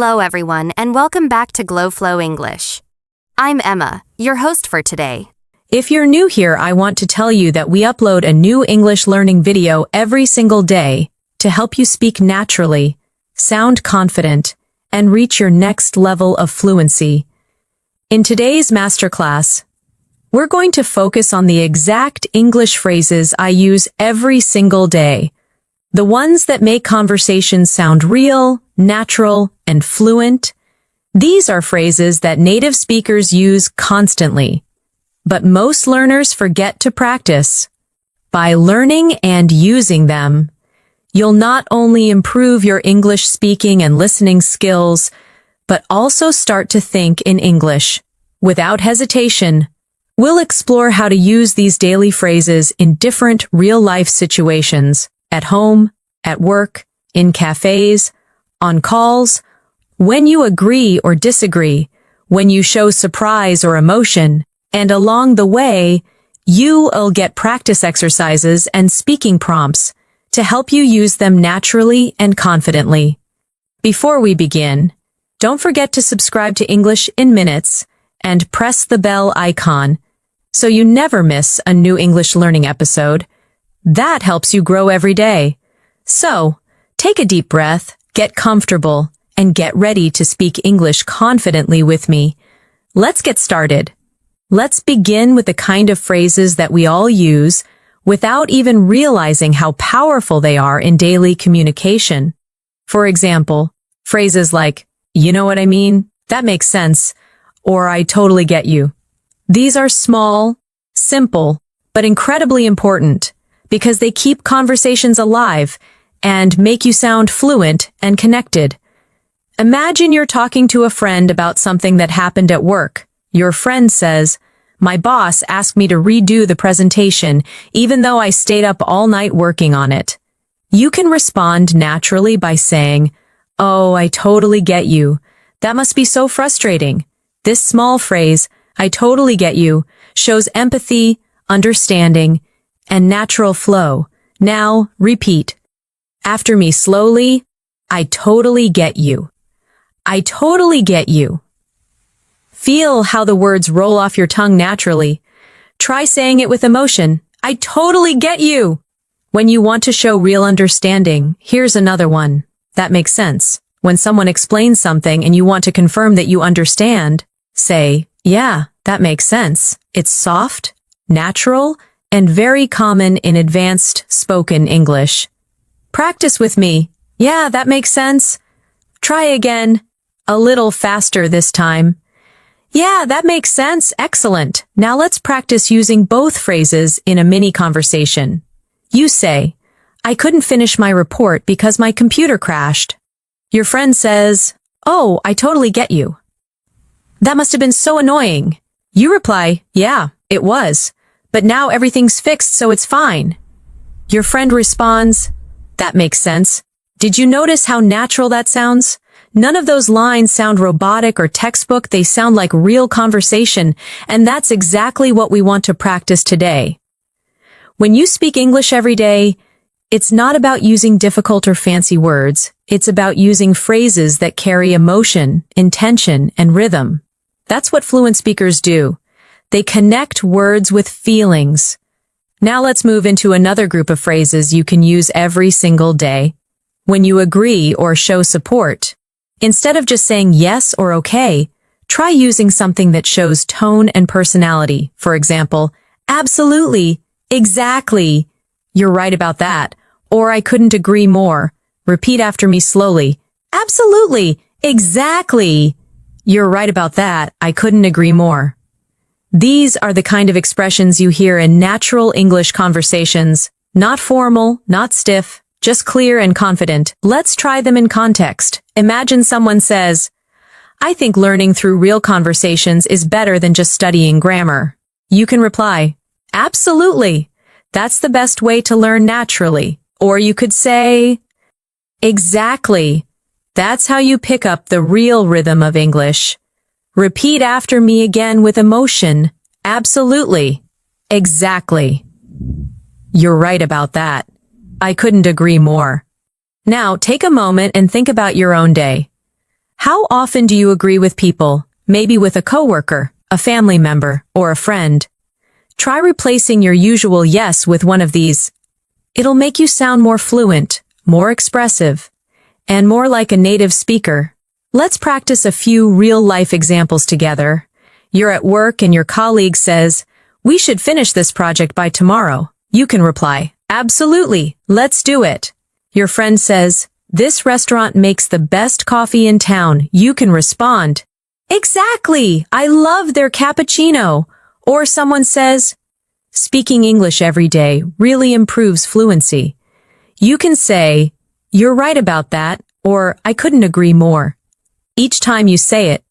Hello everyone and welcome back to Glowflow English. I'm Emma, your host for today. If you're new here, I want to tell you that we upload a new English learning video every single day to help you speak naturally, sound confident, and reach your next level of fluency. In today's masterclass, we're going to focus on the exact English phrases I use every single day. The ones that make conversations sound real, natural, and fluent. These are phrases that native speakers use constantly, but most learners forget to practice. By learning and using them, you'll not only improve your English speaking and listening skills, but also start to think in English. Without hesitation, we'll explore how to use these daily phrases in different real-life situations. At home, at work, in cafes, on calls, when you agree or disagree, when you show surprise or emotion, and along the way, you'll get practice exercises and speaking prompts to help you use them naturally and confidently. Before we begin, don't forget to subscribe to English in Minutes and press the bell icon so you never miss a new English learning episode. That helps you grow every day. So, take a deep breath, get comfortable, and get ready to speak English confidently with me. Let's get started. Let's begin with the kind of phrases that we all use without even realizing how powerful they are in daily communication. For example, phrases like, "You know what I mean? That makes sense," or "I totally get you." These are small, simple, but incredibly important, because they keep conversations alive and make you sound fluent and connected. Imagine you're talking to a friend about something that happened at work. Your friend says, "My boss asked me to redo the presentation, even though I stayed up all night working on it." You can respond naturally by saying, "Oh, I totally get you. That must be so frustrating." This small phrase, "I totally get you," shows empathy, understanding, and natural flow. Now, repeat after me slowly. I totally get you. I totally get you. Feel how the words roll off your tongue naturally. Try saying it with emotion. I totally get you. When you want to show real understanding, here's another one. That makes sense. When someone explains something and you want to confirm that you understand, say, "Yeah, that makes sense." It's soft, natural, and very common in advanced spoken English. Practice with me. "Yeah, that makes sense." Try again. A little faster this time. "Yeah, that makes sense. Excellent." Now let's practice using both phrases in a mini conversation. You say, "I couldn't finish my report because my computer crashed." Your friend says, "Oh, I totally get you. That must have been so annoying." You reply, "Yeah, it was. But now everything's fixed, so it's fine." Your friend responds, "That makes sense." Did you notice how natural that sounds? None of those lines sound robotic or textbook. They sound like real conversation, and that's exactly what we want to practice today. When you speak English every day, it's not about using difficult or fancy words. It's about using phrases that carry emotion, intention, and rhythm. That's what fluent speakers do. They connect words with feelings. Now let's move into another group of phrases you can use every single day. When you agree or show support, instead of just saying yes or okay, try using something that shows tone and personality. For example, "Absolutely, exactly, you're right about that," or "I couldn't agree more." Repeat after me slowly. "Absolutely, exactly, you're right about that. I couldn't agree more." These are the kind of expressions you hear in natural English conversations. Not formal, not stiff, just clear and confident. Let's try them in context. Imagine someone says, "I think learning through real conversations is better than just studying grammar." You can reply, "Absolutely. That's the best way to learn naturally." Or you could say, "Exactly. That's how you pick up the real rhythm of English." Repeat after me again with emotion. "Absolutely. Exactly. You're right about that. I couldn't agree more." Now, take a moment and think about your own day. How often do you agree with people, maybe with a coworker, a family member, or a friend? Try replacing your usual yes with one of these. It'll make you sound more fluent, more expressive, and more like a native speaker. Let's practice a few real-life examples together. You're at work and your colleague says, "We should finish this project by tomorrow." You can reply, "Absolutely, let's do it." Your friend says, "This restaurant makes the best coffee in town." You can respond, "Exactly, I love their cappuccino." Or someone says, "Speaking English every day really improves fluency." You can say, "You're right about that," or "I couldn't agree more." Each time you say it,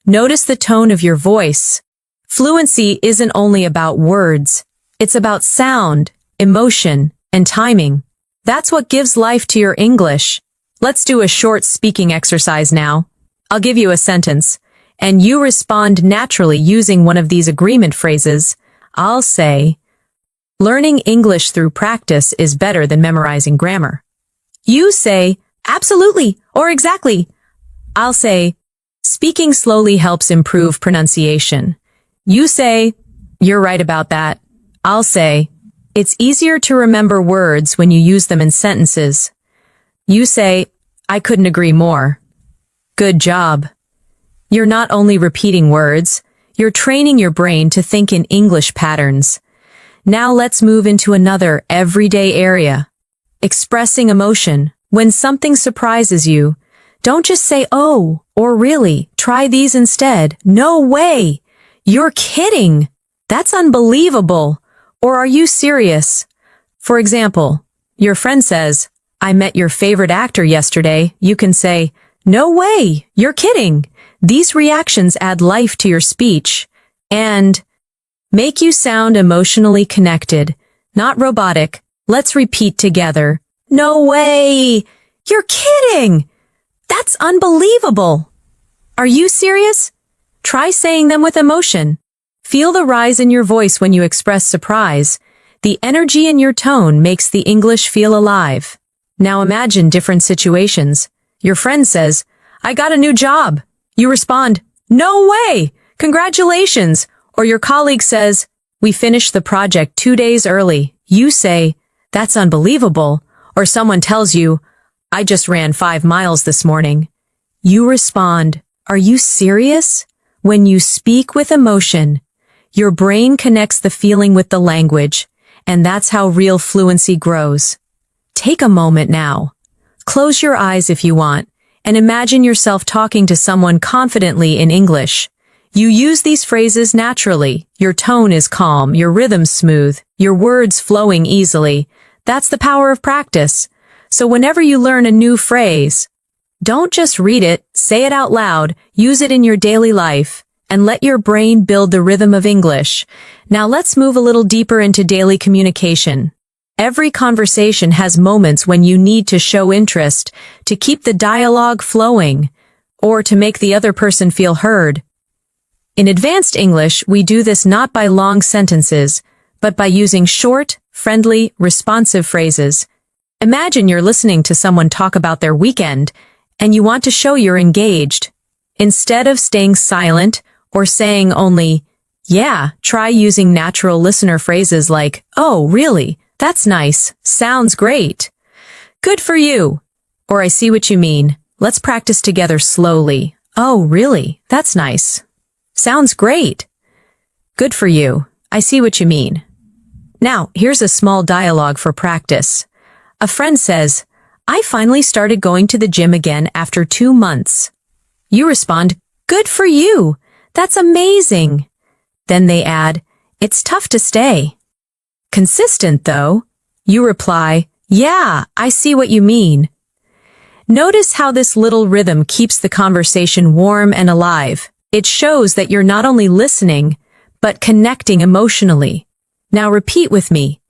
notice the tone of your voice. Fluency isn't only about words, it's about sound, emotion, and timing. That's what gives life to your English. Let's do a short speaking exercise now. I'll give you a sentence, and you respond naturally using one of these agreement phrases. I'll say, "Learning English through practice is better than memorizing grammar." You say, "Absolutely," or "Exactly." I'll say, "Speaking slowly helps improve pronunciation." You say, "You're right about that." I'll say, "It's easier to remember words when you use them in sentences." You say, "I couldn't agree more." Good job. You're not only repeating words, you're training your brain to think in English patterns. Now let's move into another everyday area. Expressing emotion. When something surprises you, don't just say, "Oh," or "Really." Try these instead. "No way." "You're kidding." "That's unbelievable." Or "Are you serious?" For example, your friend says, "I met your favorite actor yesterday." You can say, "No way. You're kidding." These reactions add life to your speech and make you sound emotionally connected, not robotic. Let's repeat together. "No way. You're kidding. That's unbelievable." "Are you serious?" Try saying them with emotion. Feel the rise in your voice when you express surprise. The energy in your tone makes the English feel alive. Now imagine different situations. Your friend says, "I got a new job." You respond, "No way! Congratulations!" Or your colleague says, "We finished the project 2 days early." You say, "That's unbelievable." Or someone tells you, "I just ran 5 miles this morning." You respond, "Are you serious?" When you speak with emotion, your brain connects the feeling with the language, and that's how real fluency grows. Take a moment now. Close your eyes if you want, and imagine yourself talking to someone confidently in English. You use these phrases naturally. Your tone is calm, your rhythm smooth, your words flowing easily. That's the power of practice. So whenever you learn a new phrase, don't just read it, say it out loud, use it in your daily life, and let your brain build the rhythm of English. Now let's move a little deeper into daily communication. Every conversation has moments when you need to show interest, to keep the dialogue flowing, or to make the other person feel heard. In advanced English, we do this not by long sentences, but by using short, friendly, responsive phrases. Imagine you're listening to someone talk about their weekend, and you want to show you're engaged. Instead of staying silent or saying only, "Yeah," try using natural listener phrases like, "Oh, really? That's nice. Sounds great. Good for you." Or "I see what you mean. Let's practice together slowly." "Oh, really? That's nice. Sounds great. Good for you. I see what you mean." Now, here's a small dialogue for practice. A friend says, "I finally started going to the gym again after 2 months." You respond, "Good for you. That's amazing." Then they add, "It's tough to stay." "Consistent, though." You reply, "Yeah, I see what you mean." Notice how this little rhythm keeps the conversation warm and alive. It shows that you're not only listening, but connecting emotionally. Now repeat with me,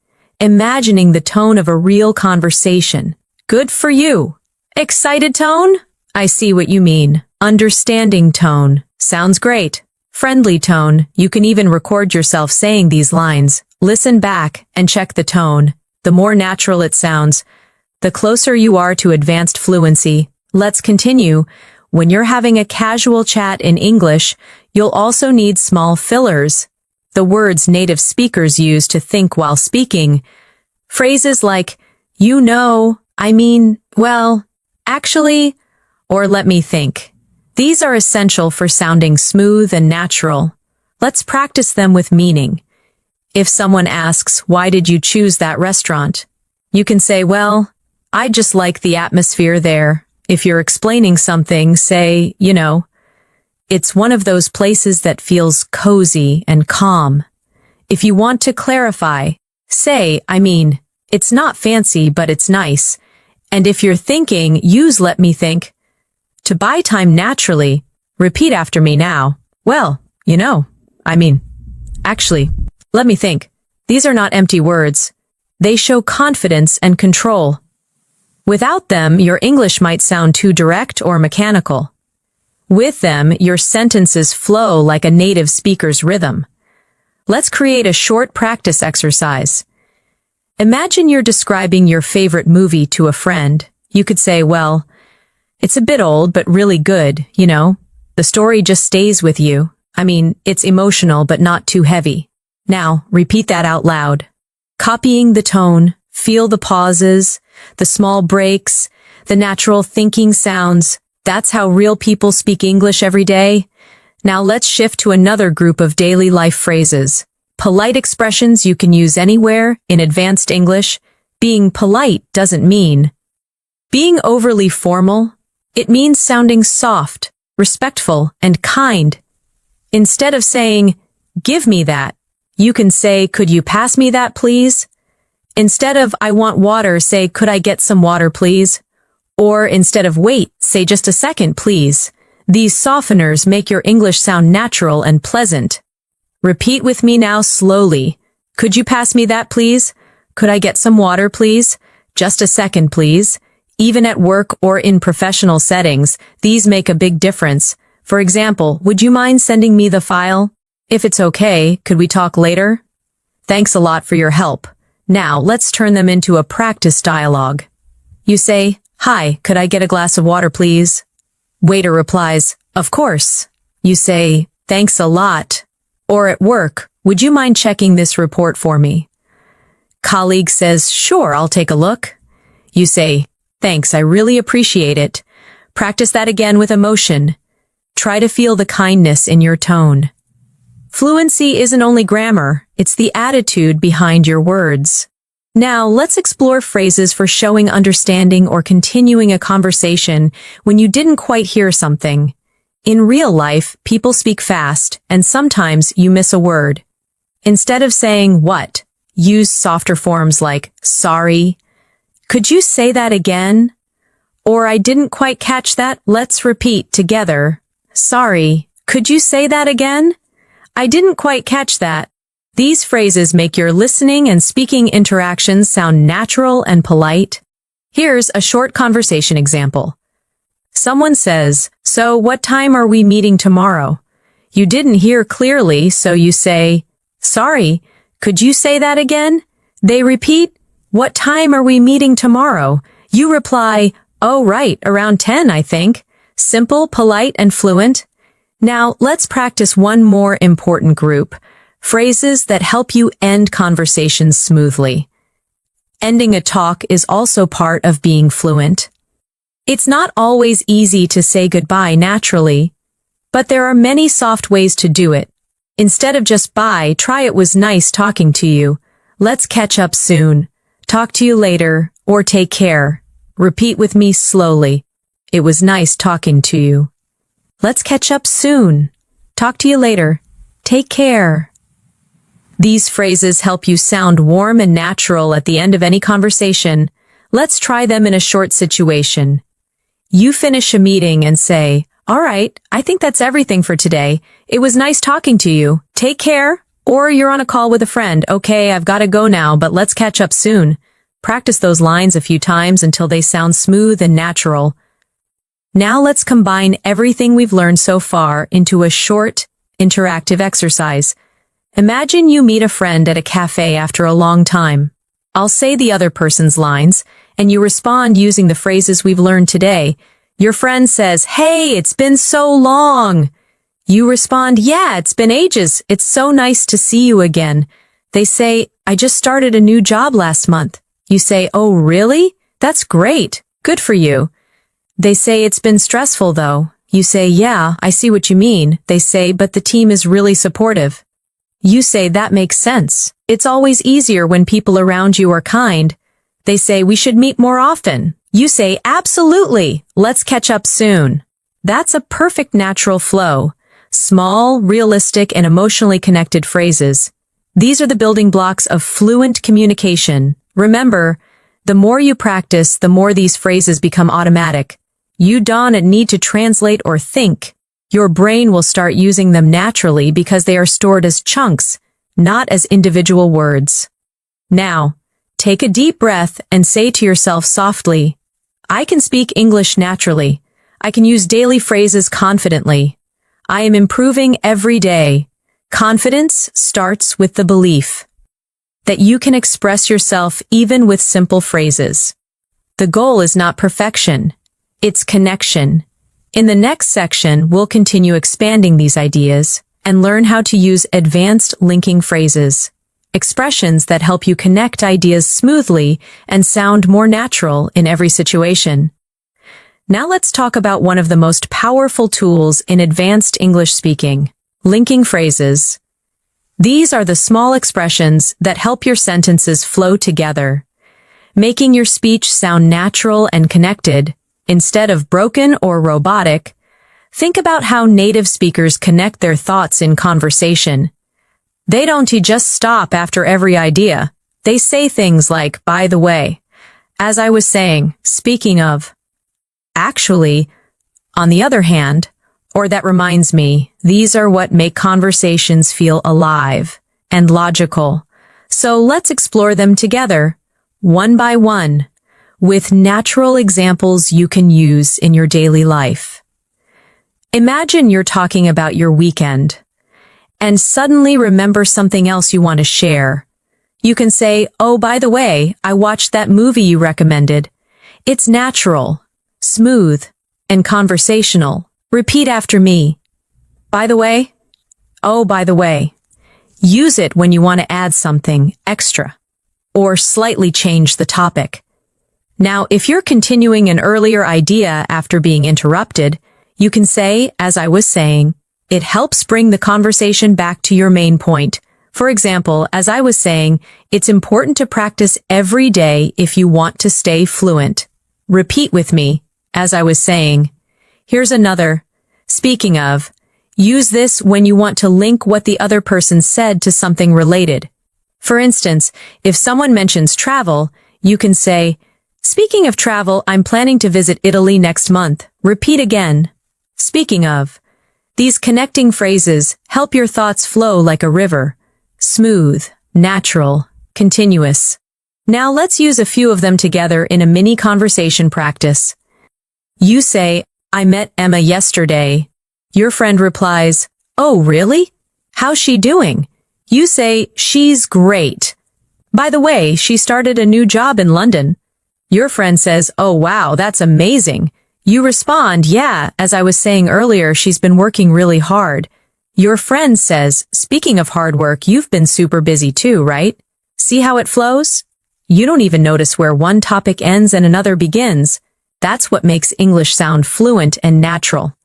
imagining the tone of a real conversation. Good for you. Excited tone? I see what you mean. Understanding tone. Sounds great. Friendly tone. You can even record yourself saying these lines. Listen back and check the tone. The more natural it sounds, the closer you are to advanced fluency. Let's continue. when you're having a casual chat in English, you'll also need small fillers, the words native speakers use to think while speaking. Phrases like, you know, I mean, well, actually, or let me think. These are essential for sounding smooth and natural. Let's practice them with meaning. If someone asks, why did you choose that restaurant? You can say, well, I just like the atmosphere there. If you're explaining something, say, you know, it's one of those places that feels cozy and calm. If you want to clarify, say, I mean, it's not fancy, but it's nice. And if you're thinking, use let me think. To buy time naturally, repeat after me now. Well, you know, I mean, actually, let me think. These are not empty words. They show confidence and control. Without them, your English might sound too direct or mechanical. With them, your sentences flow like a native speaker's rhythm. Let's create a short practice exercise. Imagine you're describing your favorite movie to a friend. You could say, well, it's a bit old, but really good, you know. The story just stays with you. I mean, it's emotional, but not too heavy. Now, repeat that out loud. Copying the tone, feel the pauses, the small breaks, the natural thinking sounds. That's how real people speak English every day. Now let's shift to another group of daily life phrases. Polite expressions you can use anywhere in advanced English. Being polite doesn't mean being overly formal. It means sounding soft, respectful, and kind. Instead of saying, give me that, you can say, could you pass me that, please? Instead of, I want water, say, could I get some water, please? Or instead of wait, say just a second, please. These softeners make your English sound natural and pleasant. Repeat with me now slowly. Could you pass me that, please? Could I get some water, please? Just a second, please. Even at work or in professional settings, these make a big difference. For example, would you mind sending me the file? If it's okay, could we talk later? Thanks a lot for your help. Now, let's turn them into a practice dialogue. You say, hi, could I get a glass of water, please? Waiter replies, of course. You say, thanks a lot. Or at work, would you mind checking this report for me? Colleague says, sure, I'll take a look. You say, thanks, I really appreciate it. Practice that again with emotion. Try to feel the kindness in your tone. Fluency isn't only grammar, it's the attitude behind your words. Now, let's explore phrases for showing understanding or continuing a conversation when you didn't quite hear something. In real life, people speak fast, and sometimes you miss a word. Instead of saying what, use softer forms like sorry. Could you say that again? Or I didn't quite catch that. Let's repeat together. Sorry. Could you say that again? I didn't quite catch that. These phrases make your listening and speaking interactions sound natural and polite. Here's a short conversation example. Someone says, so what time are we meeting tomorrow? You didn't hear clearly, so you say, sorry, could you say that again? They repeat, what time are we meeting tomorrow? You reply, oh right, around 10, I think. Simple, polite, and fluent. Now, let's practice one more important group. Phrases that help you end conversations smoothly. Ending a talk is also part of being fluent. It's not always easy to say goodbye naturally, but there are many soft ways to do it. Instead of just bye, try it was nice talking to you. Let's catch up soon. Talk to you later, or take care. Repeat with me slowly. It was nice talking to you. Let's catch up soon. Talk to you later. Take care. These phrases help you sound warm and natural at the end of any conversation. Let's try them in a short situation. You finish a meeting and say, all right, I think that's everything for today. It was nice talking to you. Take care. Or you're on a call with a friend. Okay, I've got to go now, but let's catch up soon. Practice those lines a few times until they sound smooth and natural. Now let's combine everything we've learned so far into a short, interactive exercise. Imagine you meet a friend at a cafe after a long time. I'll say the other person's lines, and you respond using the phrases we've learned today. Your friend says, "Hey, it's been so long." You respond, "Yeah, it's been ages. It's so nice to see you again." They say, "I just started a new job last month." You say, "Oh, really? That's great. Good for you." They say, "It's been stressful though." You say, "Yeah, I see what you mean." They say, "But the team is really supportive." You say, "That makes sense. It's always easier when people around you are kind." They say, "We should meet more often." You say, "Absolutely. Let's catch up soon." That's a perfect natural flow. Small, realistic, and emotionally connected phrases. These are the building blocks of fluent communication. Remember, the more you practice, the more these phrases become automatic. You don't need to translate or think. Your brain will start using them naturally because they are stored as chunks, not as individual words. Now, take a deep breath and say to yourself softly, "I can speak English naturally. I can use daily phrases confidently. I am improving every day." Confidence starts with the belief that you can express yourself even with simple phrases. The goal is not perfection, it's connection. In the next section, we'll continue expanding these ideas and learn how to use advanced linking phrases, expressions that help you connect ideas smoothly and sound more natural in every situation. Now let's talk about one of the most powerful tools in advanced English speaking, linking phrases. These are the small expressions that help your sentences flow together, making your speech sound natural and connected, instead of broken or robotic. Think about how native speakers connect their thoughts in conversation. They don't just stop after every idea. They say things like, "By the way," "As I was saying," "Speaking of," "Actually," "On the other hand," or "That reminds me." These are what make conversations feel alive and logical. So let's explore them together, one by one, with natural examples you can use in your daily life. Imagine you're talking about your weekend, and suddenly remember something else you want to share. You can say, "Oh, by the way, I watched that movie you recommended." It's natural, smooth, and conversational. Repeat after me. By the way. Oh, by the way. Use it when you want to add something extra or slightly change the topic. Now, if you're continuing an earlier idea after being interrupted, you can say, "As I was saying." It helps bring the conversation back to your main point. For example, "As I was saying, it's important to practice every day if you want to stay fluent." Repeat with me, "As I was saying." Here's another. Speaking of, use this when you want to link what the other person said to something related. For instance, if someone mentions travel, you can say, "Speaking of travel, I'm planning to visit Italy next month." Repeat again. "Speaking of." These connecting phrases help your thoughts flow like a river. Smooth, natural, continuous. Now let's use a few of them together in a mini conversation practice. You say, "I met Emma yesterday." Your friend replies, "Oh, really? How's she doing?" You say, "She's great. By the way, she started a new job in London." Your friend says, "Oh, wow, that's amazing." You respond, "Yeah, as I was saying earlier, she's been working really hard." Your friend says, "Speaking of hard work, you've been super busy too, right?" See how it flows? You don't even notice where one topic ends and another begins. That's what makes English sound fluent and natural.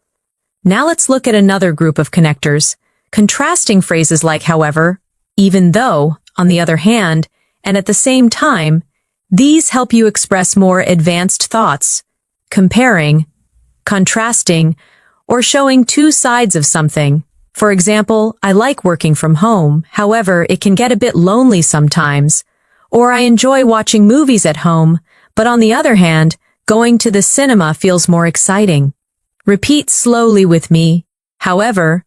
Now let's look at another group of connectors, contrasting phrases like "however," "even though," "on the other hand," and "at the same time." These help you express more advanced thoughts, comparing, contrasting, or showing two sides of something. For example, "I like working from home, however, it can get a bit lonely sometimes." Or, "I enjoy watching movies at home, but on the other hand, going to the cinema feels more exciting." Repeat slowly with me. "However,"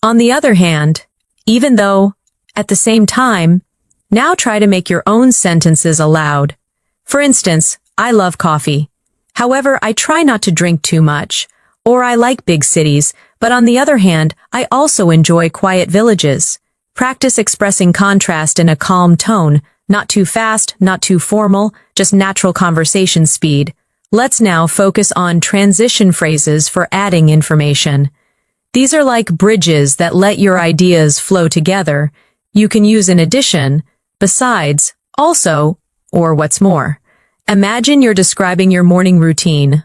"on the other hand," "even though," "at the same time." Now try to make your own sentences aloud. For instance, "I love coffee. However, I try not to drink too much." Or, "I like big cities, but on the other hand, I also enjoy quiet villages." Practice expressing contrast in a calm tone, not too fast, not too formal, just natural conversation speed. Let's now focus on transition phrases for adding information. These are like bridges that let your ideas flow together. You can use in addition, besides, also, or what's more. Imagine you're describing your morning routine.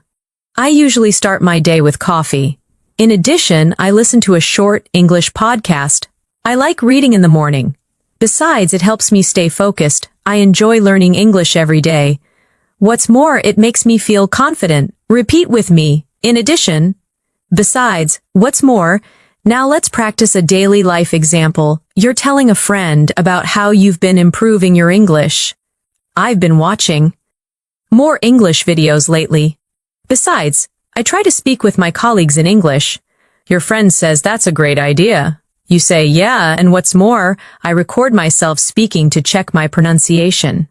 I usually start my day with coffee. In addition, I listen to a short English podcast. I like reading in the morning. Besides, it helps me stay focused. I enjoy learning English every day. What's more, it makes me feel confident. Repeat with me. In addition, besides, what's more. Now let's practice a daily life example. You're telling a friend about how you've been improving your English. I've been watching more English videos lately. Besides, I try to speak with my colleagues in English. Your friend says that's a great idea. You say, yeah, and what's more, I record myself speaking to check my pronunciation.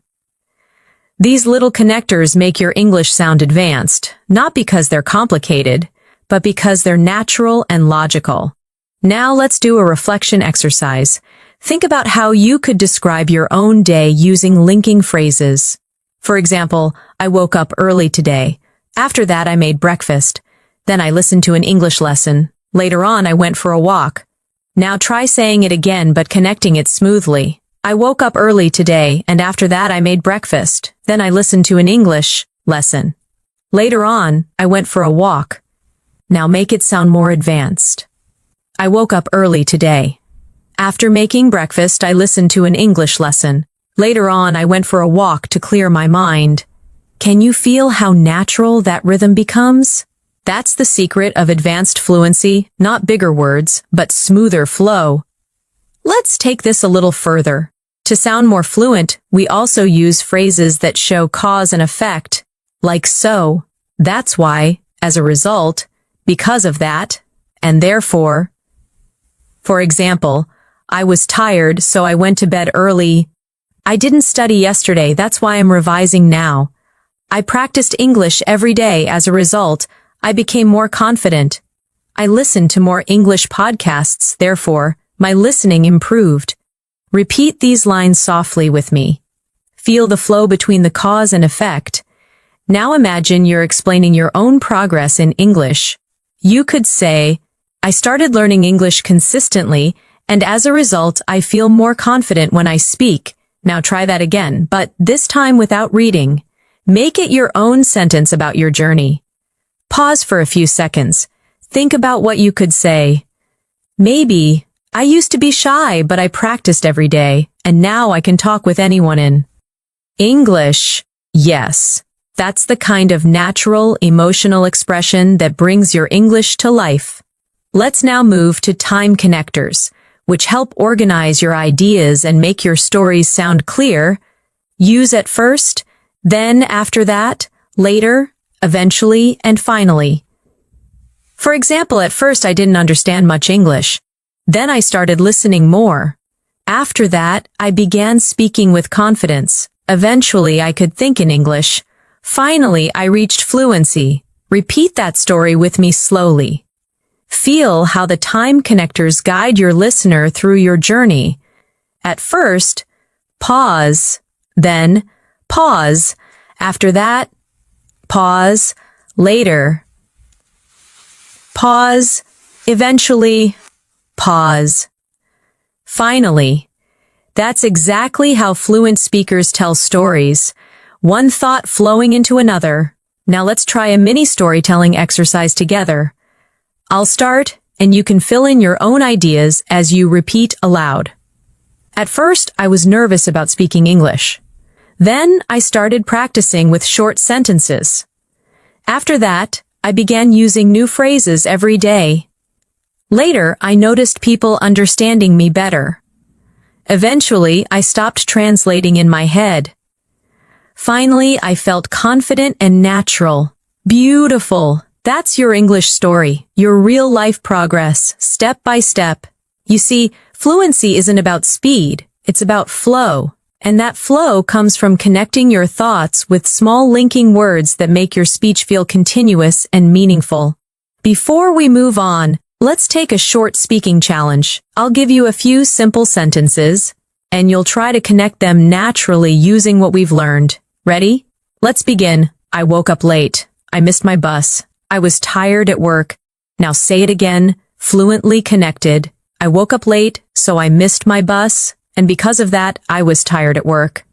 These little connectors make your English sound advanced, not because they're complicated, but because they're natural and logical. Now let's do a reflection exercise. Think about how you could describe your own day using linking phrases. For example, I woke up early today. After that, I made breakfast. Then I listened to an English lesson. Later on, I went for a walk. Now try saying it again but connecting it smoothly. I woke up early today, and after that I made breakfast. Then I listened to an English lesson. Later on, I went for a walk. Now make it sound more advanced. I woke up early today. After making breakfast, I listened to an English lesson. Later on, I went for a walk to clear my mind. Can you feel how natural that rhythm becomes? That's the secret of advanced fluency, not bigger words, but smoother flow. Let's take this a little further. To sound more fluent, we also use phrases that show cause and effect, like so, that's why, as a result, because of that, and therefore. For example, I was tired, so I went to bed early. I didn't study yesterday, that's why I'm revising now. I practiced English every day, as a result, I became more confident. I listened to more English podcasts, therefore, my listening improved. Repeat these lines softly with me. Feel the flow between the cause and effect. Now imagine you're explaining your own progress in English. You could say, I started learning English consistently, and as a result, I feel more confident when I speak. Now try that again, but this time without reading. Make it your own sentence about your journey. Pause for a few seconds. Think about what you could say. Maybe, I used to be shy, but I practiced every day, and now I can talk with anyone in English. Yes, that's the kind of natural, emotional expression that brings your English to life. Let's now move to time connectors, which help organize your ideas and make your stories sound clear. Use at first, then after that, later, eventually, and finally. For example, at first I didn't understand much English. Then I started listening more. After that, I began speaking with confidence. Eventually, I could think in English. Finally, I reached fluency. Repeat that story with me slowly. Feel how the time connectors guide your listener through your journey. At first, pause, then pause. After that, pause, later, pause, eventually, pause. Finally, that's exactly how fluent speakers tell stories, one thought flowing into another. Now let's try a mini storytelling exercise together. I'll start, and you can fill in your own ideas as you repeat aloud. At first, I was nervous about speaking English. Then I started practicing with short sentences. After that, I began using new phrases every day. Later, I noticed people understanding me better. Eventually, I stopped translating in my head. Finally, I felt confident and natural. Beautiful. That's your English story, your real-life progress, step by step. You see, fluency isn't about speed, it's about flow. And that flow comes from connecting your thoughts with small linking words that make your speech feel continuous and meaningful. Before we move on, let's take a short speaking challenge. I'll give you a few simple sentences, and you'll try to connect them naturally using what we've learned. Ready? Let's begin. I woke up late. I missed my bus. I was tired at work. Now say it again, fluently connected. I woke up late, so I missed my bus, and because of that, I was tired at work.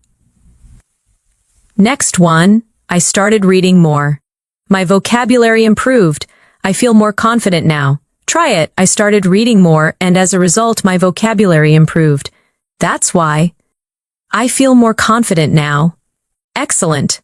Next one, I started reading more. My vocabulary improved. I feel more confident now. Try it. I started reading more, and as a result, my vocabulary improved. That's why. I feel more confident now. Excellent.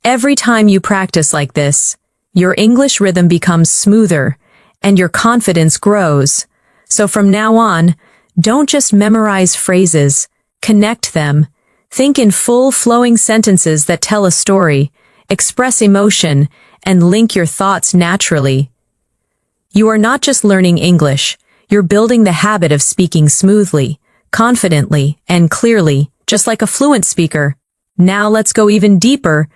Every time you practice like this, your English rhythm becomes smoother, and your confidence grows. So from now on, don't just memorize phrases, connect them. Think in full flowing sentences that tell a story, express emotion, and link your thoughts naturally. You are not just learning English, you're building the habit of speaking smoothly, confidently, and clearly, just like a fluent speaker. Now let's go even deeper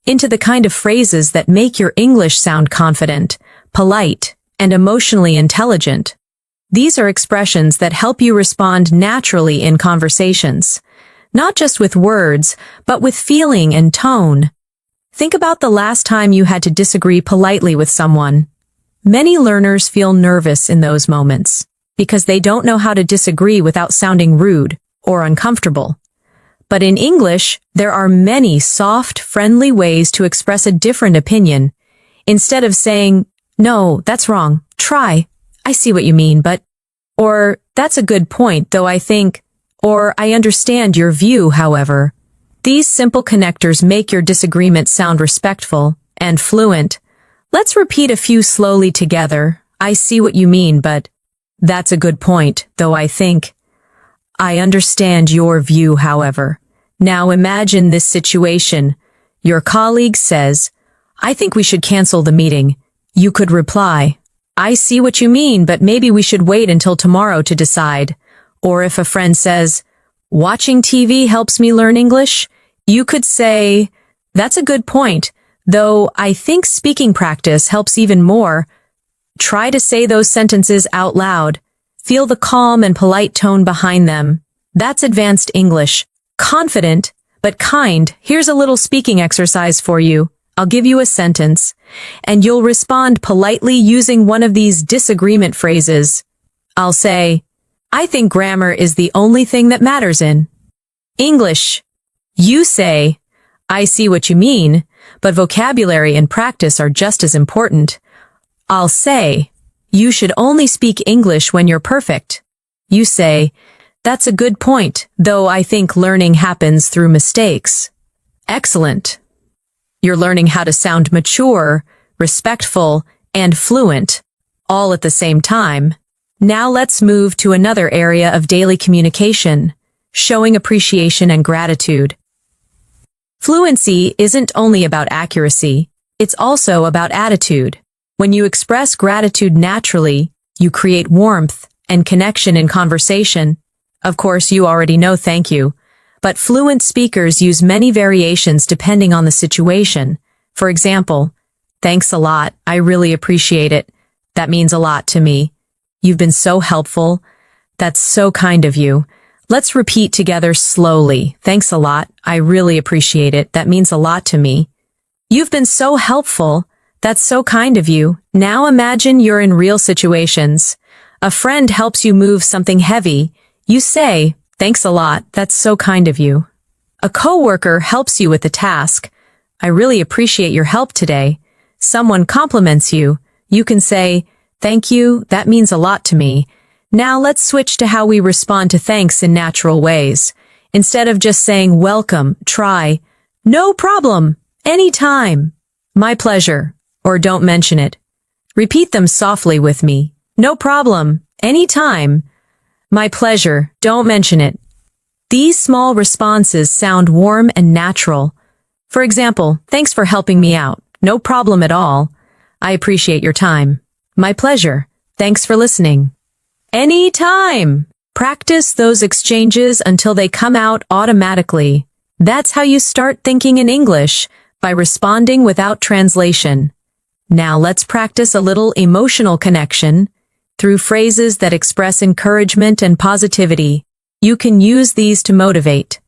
into the kind of phrases that make your English sound confident, polite, and emotionally intelligent. These are expressions that help you respond naturally in conversations, not just with words, but with feeling and tone. Think about the last time you had to disagree politely with someone. Many learners feel nervous in those moments because they don't know how to disagree without sounding rude or uncomfortable. But in English, there are many soft, friendly ways to express a different opinion. Instead of saying, "No, that's wrong. Try. I see what you mean, but," or "That's a good point, though I think," or "I understand your view, however." These simple connectors make your disagreement sound respectful and fluent. Let's repeat a few slowly together. I see what you mean, but that's a good point, though I think. I understand your view, however. Now imagine this situation. Your colleague says, "I think we should cancel the meeting." You could reply, "I see what you mean, but maybe we should wait until tomorrow to decide." Or if a friend says, "Watching TV helps me learn English," you could say, "That's a good point, though I think speaking practice helps even more." Try to say those sentences out loud. Feel the calm and polite tone behind them. That's advanced English. Confident, but kind. Here's a little speaking exercise for you. I'll give you a sentence, and you'll respond politely using one of these disagreement phrases. I'll say, "I think grammar is the only thing that matters in English." You say, "I see what you mean, but vocabulary and practice are just as important." I'll say, "You should only speak English when you're perfect." You say, "That's a good point, though I think learning happens through mistakes." Excellent. You're learning how to sound mature, respectful, and fluent, all at the same time. Now let's move to another area of daily communication, showing appreciation and gratitude. Fluency isn't only about accuracy, it's also about attitude. When you express gratitude naturally, you create warmth and connection in conversation. Of course, you already know thank you, but fluent speakers use many variations depending on the situation. For example, "Thanks a lot. I really appreciate it. That means a lot to me. You've been so helpful. That's so kind of you." Let's repeat together slowly. "Thanks a lot. I really appreciate it. That means a lot to me. You've been so helpful. That's so kind of you." Now imagine you're in real situations. A friend helps you move something heavy. You say, "Thanks a lot. That's so kind of you." A coworker helps you with a task. "I really appreciate your help today." Someone compliments you. You can say, "Thank you. That means a lot to me." Now let's switch to how we respond to thanks in natural ways. Instead of just saying welcome, try, "No problem, anytime, my pleasure," or "Don't mention it." Repeat them softly with me. "No problem, anytime, my pleasure, don't mention it." These small responses sound warm and natural. For example, "Thanks for helping me out. No problem at all. I appreciate your time. My pleasure. Thanks for listening." Anytime. Practice those exchanges until they come out automatically. That's how you start thinking in English, by responding without translation. Now let's practice a little emotional connection through phrases that express encouragement and positivity. You can use these to motivate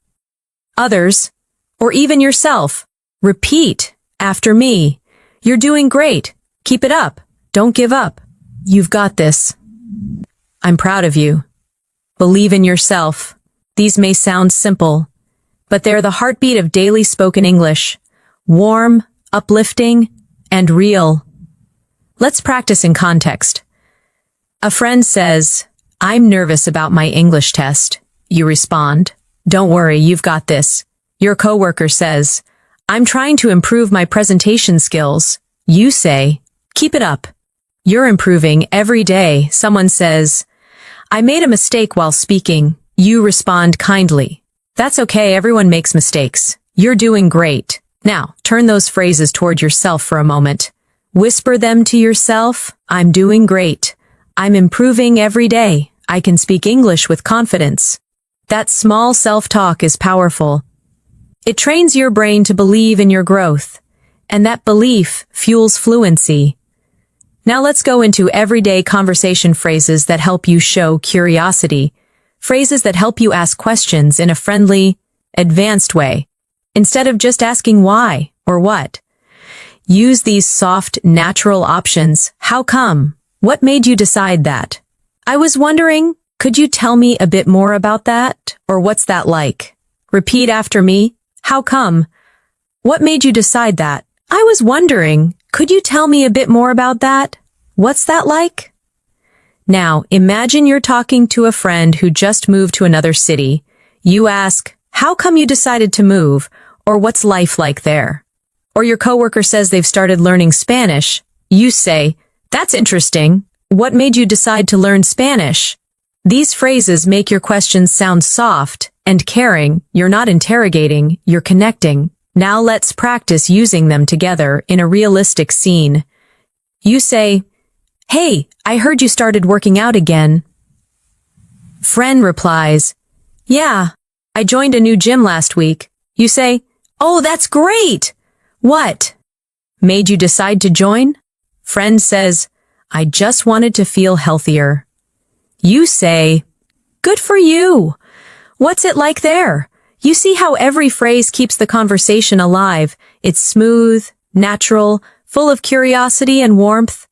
others, or even yourself. Repeat after me. You're doing great. Keep it up. Don't give up. You've got this. I'm proud of you. Believe in yourself. These may sound simple, but they're the heartbeat of daily spoken English. Warm, uplifting, and real. Let's practice in context. A friend says, "I'm nervous about my English test." You respond, "Don't worry, you've got this." Your coworker says, "I'm trying to improve my presentation skills." You say, "Keep it up. You're improving every day." Someone says, "I made a mistake while speaking." You respond kindly, "That's okay, everyone makes mistakes. You're doing great." Now, turn those phrases toward yourself for a moment. Whisper them to yourself. "I'm doing great. I'm improving every day. I can speak English with confidence." That small self-talk is powerful. It trains your brain to believe in your growth, and that belief fuels fluency. Now let's go into everyday conversation phrases that help you show curiosity. Phrases that help you ask questions in a friendly, advanced way, instead of just asking why or what. Use these soft, natural options. How come? What made you decide that? I was wondering, could you tell me a bit more about that? Or what's that like? Repeat after me. How come? What made you decide that? I was wondering, could you tell me a bit more about that? What's that like? Now, imagine you're talking to a friend who just moved to another city. You ask, "How come you decided to move?" Or "What's life like there?" Or your coworker says they've started learning Spanish. You say, "That's interesting. What made you decide to learn Spanish?" These phrases make your questions sound soft and caring. You're not interrogating, you're connecting. Now let's practice using them together in a realistic scene. You say, "Hey, I heard you started working out again." Friend replies, "Yeah, I joined a new gym last week." You say, "Oh, that's great! What made you decide to join?" Friend says, "I just wanted to feel healthier." You say, "Good for you. What's it like there?" You see how every phrase keeps the conversation alive. It's smooth, natural, full of curiosity and warmth.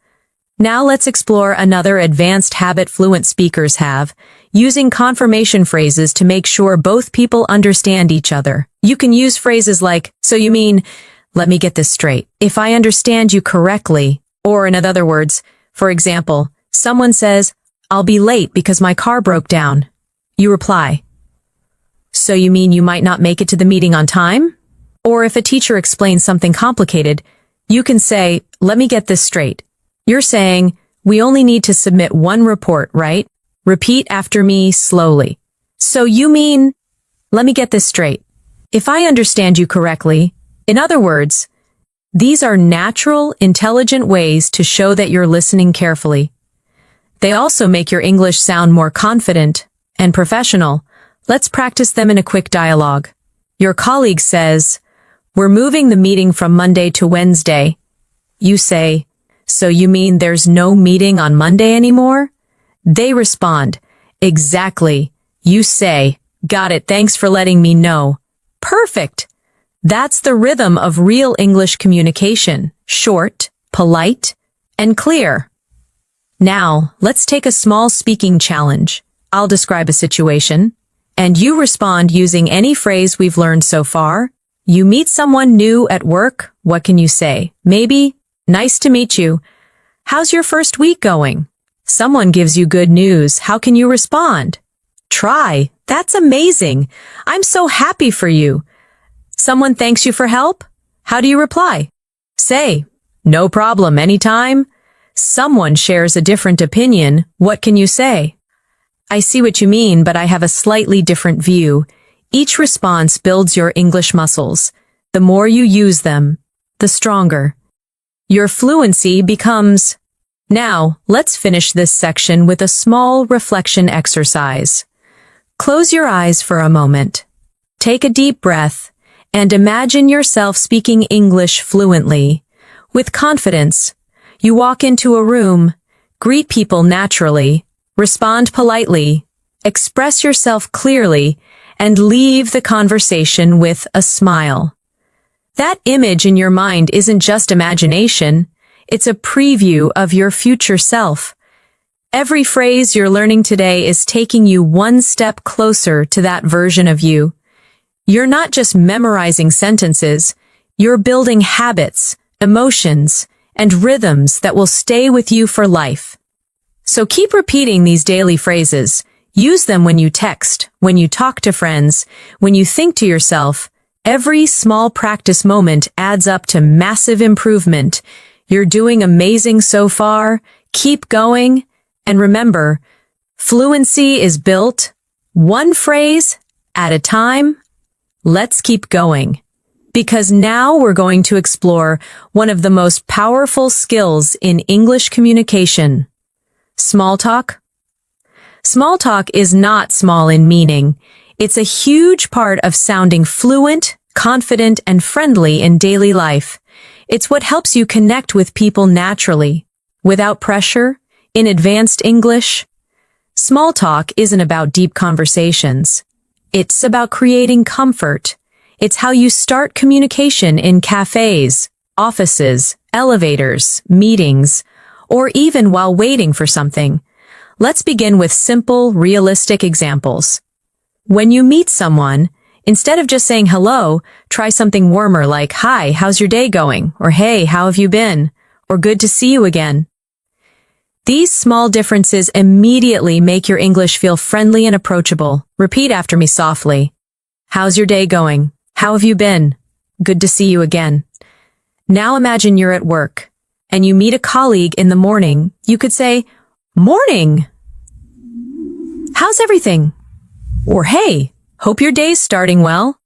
Now let's explore another advanced habit fluent speakers have, using confirmation phrases to make sure both people understand each other. You can use phrases like, "So you mean, let me get this straight. If I understand you correctly," or in other words, for example, someone says, "I'll be late because my car broke down." You reply, "So you mean you might not make it to the meeting on time?" Or if a teacher explains something complicated, you can say, "Let me get this straight. You're saying, we only need to submit one report, right?" Repeat after me slowly. "So you mean, let me get this straight. If I understand you correctly." In other words, these are natural, intelligent ways to show that you're listening carefully. They also make your English sound more confident and professional. Let's practice them in a quick dialogue. Your colleague says, "We're moving the meeting from Monday to Wednesday." You say, "So you mean there's no meeting on Monday anymore?" They respond, "Exactly." You say, "Got it, thanks for letting me know." Perfect! That's the rhythm of real English communication. Short, polite, and clear. Now, let's take a small speaking challenge. I'll describe a situation, and you respond using any phrase we've learned so far. You meet someone new at work. What can you say? Maybe, "Nice to meet you. How's your first week going?" Someone gives you good news. How can you respond? Try. "That's amazing. I'm so happy for you." Someone thanks you for help? How do you reply? Say, "No problem, anytime." Someone shares a different opinion. What can you say? "I see what you mean, but I have a slightly different view." Each response builds your English muscles. The more you use them, the stronger your fluency becomes. Now, let's finish this section with a small reflection exercise. Close your eyes for a moment. Take a deep breath and imagine yourself speaking English fluently. With confidence, you walk into a room, greet people naturally, respond politely, express yourself clearly, and leave the conversation with a smile. That image in your mind isn't just imagination, it's a preview of your future self. Every phrase you're learning today is taking you one step closer to that version of you. You're not just memorizing sentences, you're building habits, emotions, and rhythms that will stay with you for life. So keep repeating these daily phrases. Use them when you text, when you talk to friends, when you think to yourself. Every small practice moment adds up to massive improvement. You're doing amazing so far. Keep going. And remember, fluency is built one phrase at a time. Let's keep going. Because now we're going to explore one of the most powerful skills in English communication. Small talk. Small talk is not small in meaning. It's a huge part of sounding fluent, confident, and friendly in daily life. It's what helps you connect with people naturally, without pressure, in advanced English. Small talk isn't about deep conversations. It's about creating comfort. It's how you start communication in cafes, offices, elevators, meetings, or even while waiting for something. Let's begin with simple, realistic examples. When you meet someone, instead of just saying hello, try something warmer like, "Hi, how's your day going?" Or "Hey, how have you been?" Or "Good to see you again." These small differences immediately make your English feel friendly and approachable. Repeat after me softly. How's your day going? How have you been? Good to see you again. Now imagine you're at work, and you meet a colleague in the morning. You could say, "Morning! How's everything?" Or "Hey, hope your day's starting well."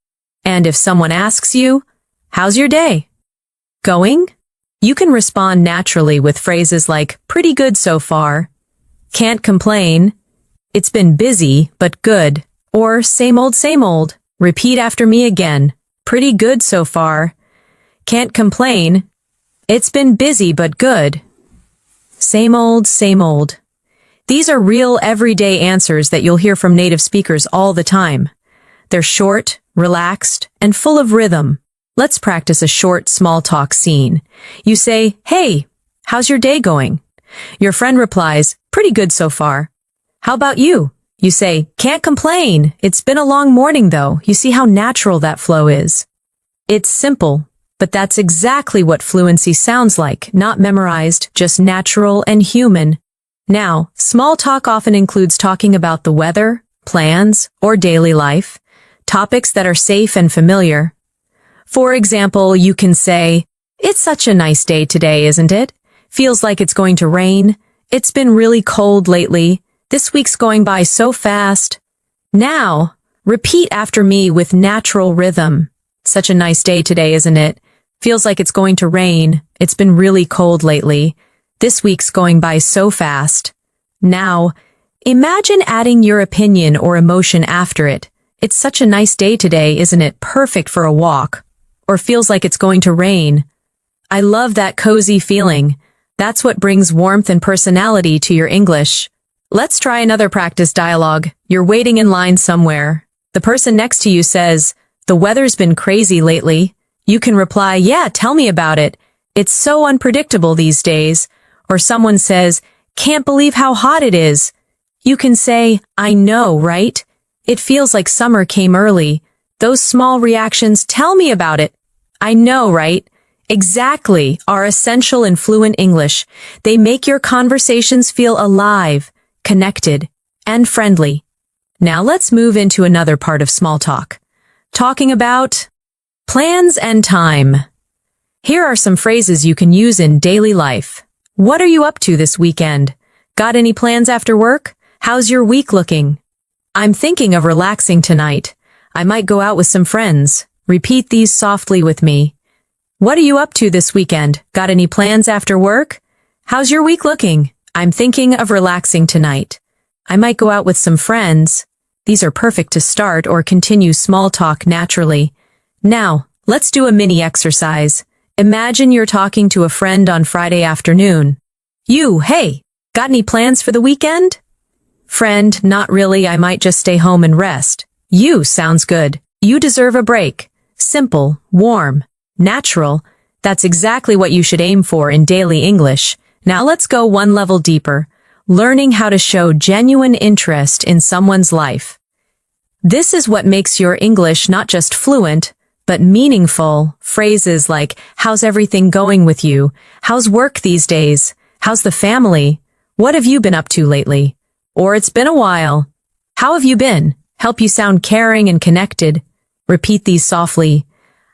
And if someone asks you, "How's your day going?" You can respond naturally with phrases like, "Pretty good so far," "Can't complain," "It's been busy, but good," or same old, same old." Repeat after me again. Pretty good so far. Can't complain. It's been busy, but good. Same old, same old. These are real everyday answers that you'll hear from native speakers all the time. They're short, relaxed, and full of rhythm. Let's practice a short small talk scene. You say, "Hey, how's your day going?" Your friend replies, "Pretty good so far." "How about you?" You say, "Can't complain. It's been a long morning though." You see how natural that flow is. It's simple, but that's exactly what fluency sounds like, not memorized, just natural and human. Now, small talk often includes talking about the weather, plans, or daily life, topics that are safe and familiar. For example, you can say, "It's such a nice day today, isn't it? Feels like it's going to rain. It's been really cold lately. This week's going by so fast." Now, repeat after me with natural rhythm. "Such a nice day today, isn't it? Feels like it's going to rain. It's been really cold lately. This week's going by so fast." Now, imagine adding your opinion or emotion after it. "It's such a nice day today, isn't it? Perfect for a walk." Or "Feels like it's going to rain." I love that cozy feeling. That's what brings warmth and personality to your English. Let's try another practice dialogue. You're waiting in line somewhere. The person next to you says, "The weather's been crazy lately." You can reply, "Yeah, tell me about it. It's so unpredictable these days." Or someone says, "Can't believe how hot it is." You can say, "I know, right? It feels like summer came early." Those small reactions, "Tell me about it." "I know, right?" Exactly, are essential in fluent English. They make your conversations feel alive, connected, and friendly. Now let's move into another part of small talk. Talking about plans and time. Here are some phrases you can use in daily life. What are you up to this weekend? Got any plans after work? How's your week looking? I'm thinking of relaxing tonight. I might go out with some friends. Repeat these softly with me. What are you up to this weekend? Got any plans after work? How's your week looking? I'm thinking of relaxing tonight. I might go out with some friends. These are perfect to start or continue small talk naturally. Now, let's do a mini exercise. Imagine you're talking to a friend on Friday afternoon. You, "Hey, got any plans for the weekend?" Friend, "Not really, I might just stay home and rest." You, "Sounds good. You deserve a break." Simple, warm, natural. That's exactly what you should aim for in daily English. Now let's go one level deeper, learning how to show genuine interest in someone's life. This is what makes your English not just fluent, but meaningful. Phrases like, how's everything going with you? How's work these days? How's the family? What have you been up to lately? Or it's been a while. How have you been? Help you sound caring and connected. Repeat these softly.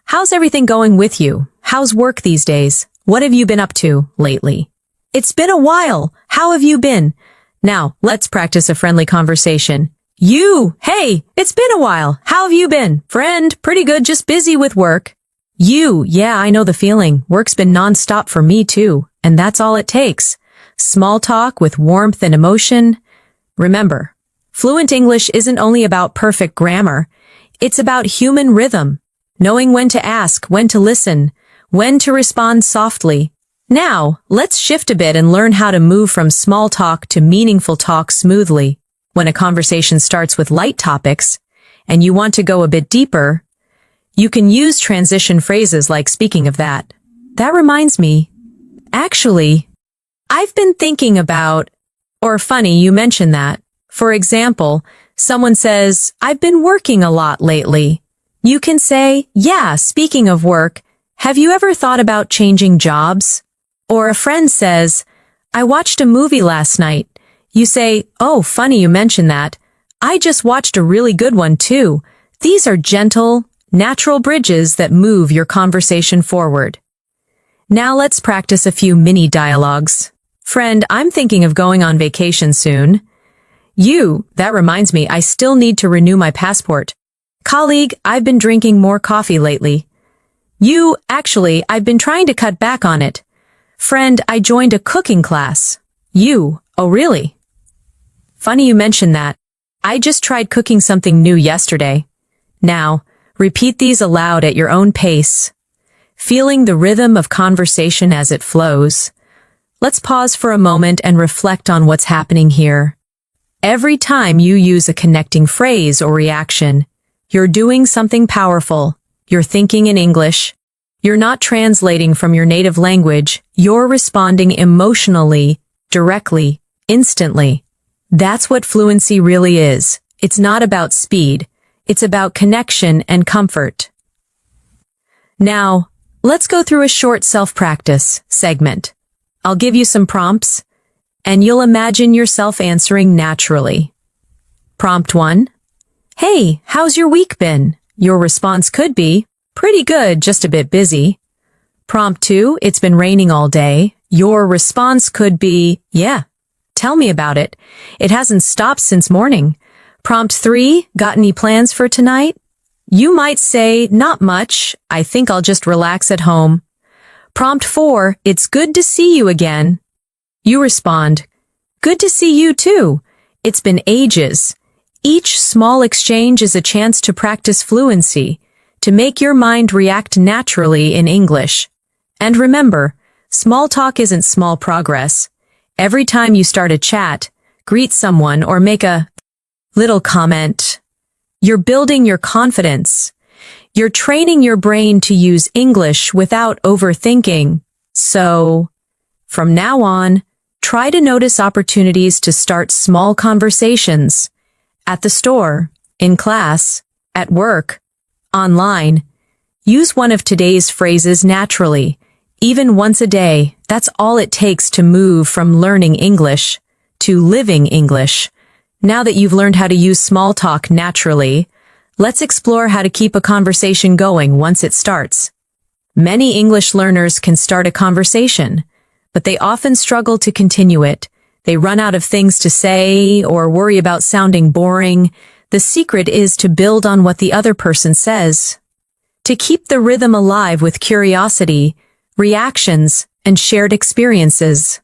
How's everything going with you? How's work these days? What have you been up to lately? It's been a while. How have you been? Now, let's practice a friendly conversation. You, hey, it's been a while. How have you been? Friend, pretty good, just busy with work. You, yeah, I know the feeling. Work's been nonstop for me too, and that's all it takes. Small talk with warmth and emotion. Remember, fluent English isn't only about perfect grammar. It's about human rhythm, knowing when to ask, when to listen, when to respond softly. Now, let's shift a bit and learn how to move from small talk to meaningful talk smoothly. When a conversation starts with light topics, and you want to go a bit deeper, you can use transition phrases like speaking of that. That reminds me. Actually, I've been thinking about, or funny you mention that. For example, someone says, I've been working a lot lately. You can say, yeah, speaking of work, have you ever thought about changing jobs? Or a friend says, I watched a movie last night. You say, oh, funny you mention that. I just watched a really good one too. These are gentle, natural bridges that move your conversation forward. Now let's practice a few mini dialogues. Friend, I'm thinking of going on vacation soon. You, that reminds me, I still need to renew my passport. Colleague, I've been drinking more coffee lately. You, actually, I've been trying to cut back on it. Friend, I joined a cooking class. You, oh really? Funny you mention that. I just tried cooking something new yesterday. Now, repeat these aloud at your own pace, feeling the rhythm of conversation as it flows. Let's pause for a moment and reflect on what's happening here. Every time you use a connecting phrase or reaction, you're doing something powerful. You're thinking in English. You're not translating from your native language. You're responding emotionally, directly, instantly. That's what fluency really is. It's not about speed. It's about connection and comfort. Now, let's go through a short self-practice segment. I'll give you some prompts, and you'll imagine yourself answering naturally. Prompt 1. Hey, how's your week been? Your response could be, pretty good, just a bit busy. Prompt 2. It's been raining all day. Your response could be, yeah. Tell me about it. It hasn't stopped since morning. Prompt 3, got any plans for tonight? You might say, not much. I think I'll just relax at home. Prompt 4, it's good to see you again. You respond, good to see you too. It's been ages. Each small exchange is a chance to practice fluency, to make your mind react naturally in English. And remember, small talk isn't small progress. Every time you start a chat, greet someone, or make a little comment, you're building your confidence. You're training your brain to use English without overthinking. So, from now on, try to notice opportunities to start small conversations. At the store, in class, at work, online. Use one of today's phrases naturally. Even once a day, that's all it takes to move from learning English to living English. Now that you've learned how to use small talk naturally, let's explore how to keep a conversation going once it starts. Many English learners can start a conversation, but they often struggle to continue it. They run out of things to say or worry about sounding boring. The secret is to build on what the other person says. To keep the rhythm alive with curiosity, reactions, and shared experiences.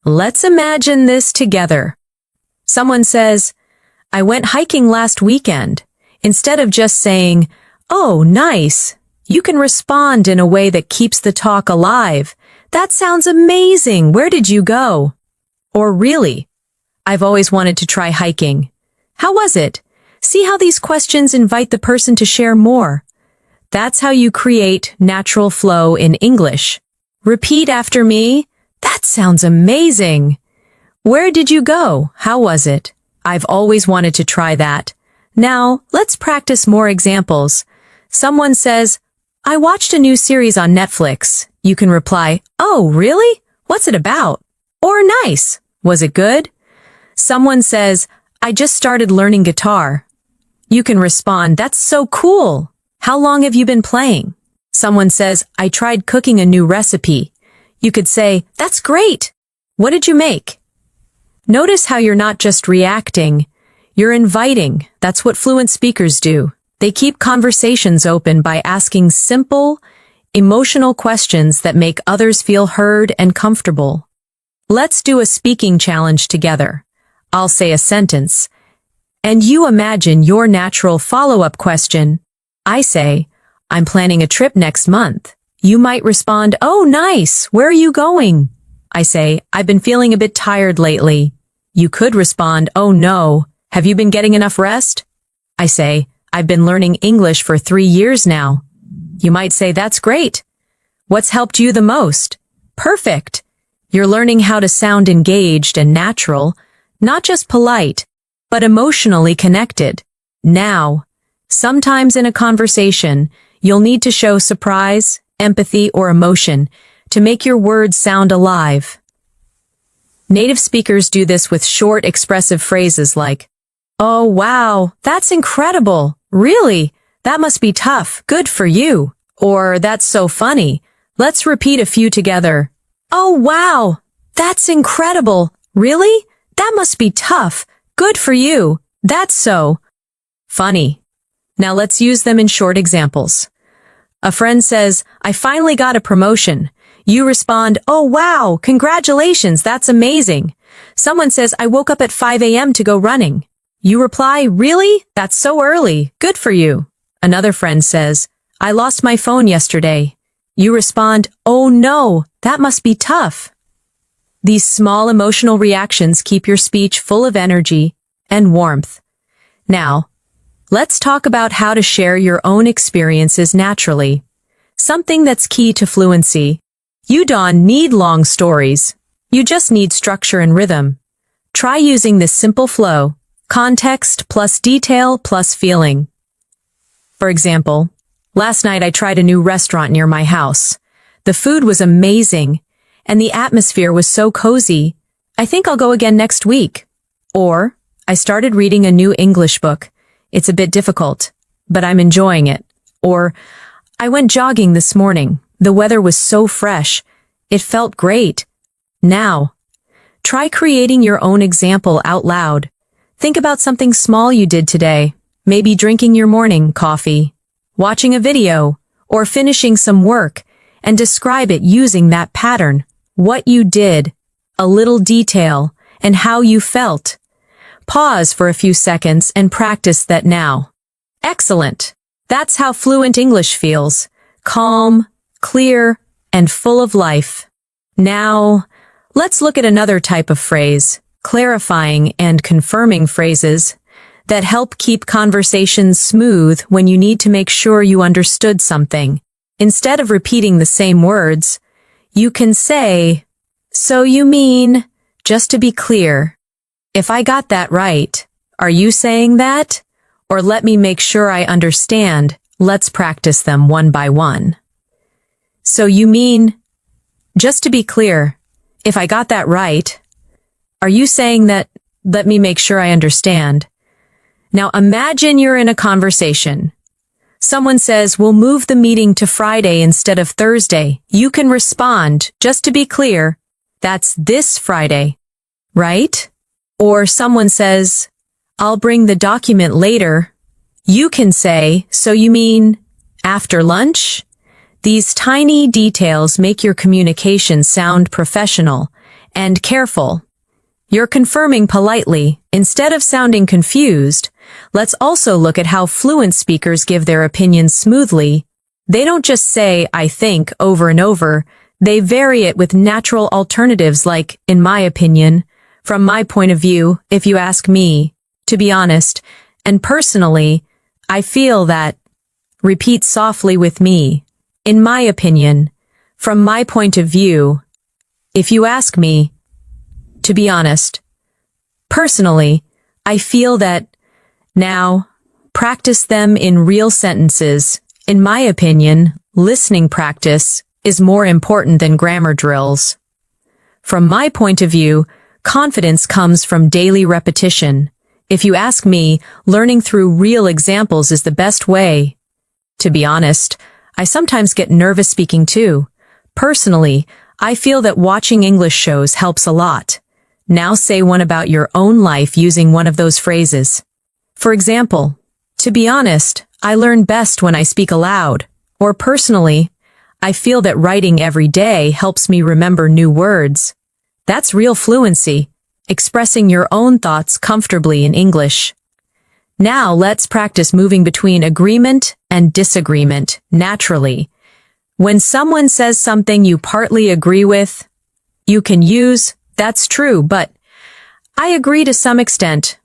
Let's imagine this together. Someone says, I went hiking last weekend. Instead of just saying, oh, nice, you can respond in a way that keeps the talk alive. That sounds amazing. Where did you go? Or really, I've always wanted to try hiking. How was it? See how these questions invite the person to share more. That's how you create natural flow in English. Repeat after me. That sounds amazing. Where did you go? How was it? I've always wanted to try that. Now, let's practice more examples. Someone says, I watched a new series on Netflix. You can reply, oh, really? What's it about? Or nice. Was it good? Someone says, I just started learning guitar. You can respond, that's so cool. How long have you been playing? Someone says, I tried cooking a new recipe. You could say, that's great. What did you make? Notice how you're not just reacting, you're inviting. That's what fluent speakers do. They keep conversations open by asking simple, emotional questions that make others feel heard and comfortable. Let's do a speaking challenge together. I'll say a sentence, and you imagine your natural follow-up question. I say, I'm planning a trip next month. You might respond, oh, nice. Where are you going? I say, I've been feeling a bit tired lately. You could respond, oh no. Have you been getting enough rest? I say, I've been learning English for 3 years now. You might say, that's great. What's helped you the most? Perfect. You're learning how to sound engaged and natural, not just polite, but emotionally connected. Now, sometimes in a conversation, you'll need to show surprise, empathy, or emotion to make your words sound alive. Native speakers do this with short, expressive phrases like, oh, wow, that's incredible. Really? That must be tough. Good for you. Or, that's so funny. Let's repeat a few together. Oh, wow, that's incredible. Really? That must be tough. Good for you. That's so funny. Now let's use them in short examples. A friend says, I finally got a promotion. You respond, oh wow, congratulations, that's amazing. Someone says, I woke up at 5 a.m. to go running. You reply, really? That's so early. Good for you. Another friend says, I lost my phone yesterday. You respond, oh no, that must be tough. These small emotional reactions keep your speech full of energy and warmth. Now, let's talk about how to share your own experiences naturally. Something that's key to fluency. You don't need long stories. You just need structure and rhythm. Try using this simple flow, context plus detail plus feeling. For example, last night I tried a new restaurant near my house. The food was amazing, and the atmosphere was so cozy. I think I'll go again next week. Or, I started reading a new English book. It's a bit difficult, but I'm enjoying it. Or, I went jogging this morning. The weather was so fresh. It felt great. Now, try creating your own example out loud. Think about something small you did today. Maybe drinking your morning coffee, watching a video, or finishing some work, and describe it using that pattern. What you did, a little detail, and how you felt. Pause for a few seconds and practice that now. Excellent. That's how fluent English feels. Calm, clear, and full of life. Now, let's look at another type of phrase, clarifying and confirming phrases that help keep conversations smooth when you need to make sure you understood something. Instead of repeating the same words, you can say, so you mean, just to be clear. If I got that right, are you saying that? Or let me make sure I understand. Let's practice them one by one. So you mean, just to be clear, if I got that right, are you saying that, let me make sure I understand? Now imagine you're in a conversation. Someone says, we'll move the meeting to Friday instead of Thursday. You can respond, just to be clear, that's this Friday, right? Or someone says, I'll bring the document later. You can say, so you mean after lunch? These tiny details make your communication sound professional and careful. You're confirming politely, instead of sounding confused. Let's also look at how fluent speakers give their opinions smoothly. They don't just say, I think, over and over. They vary it with natural alternatives like, in my opinion, from my point of view, if you ask me. To be honest, and personally, I feel that, Repeat softly with me. In my opinion, from my point of view, if you ask me, to be honest, personally, I feel that. Now, practice them in real sentences. In my opinion, listening practice is more important than grammar drills. From my point of view, confidence comes from daily repetition. If you ask me, learning through real examples is the best way. To be honest, I sometimes get nervous speaking too. Personally, I feel that watching English shows helps a lot. Now say one about your own life using one of those phrases. For example, to be honest, I learn best when I speak aloud. Or personally, I feel that writing every day helps me remember new words. That's real fluency, expressing your own thoughts comfortably in English. Now let's practice moving between agreement and disagreement naturally. When someone says something you partly agree with, you can use, "That's true, but I agree to some extent.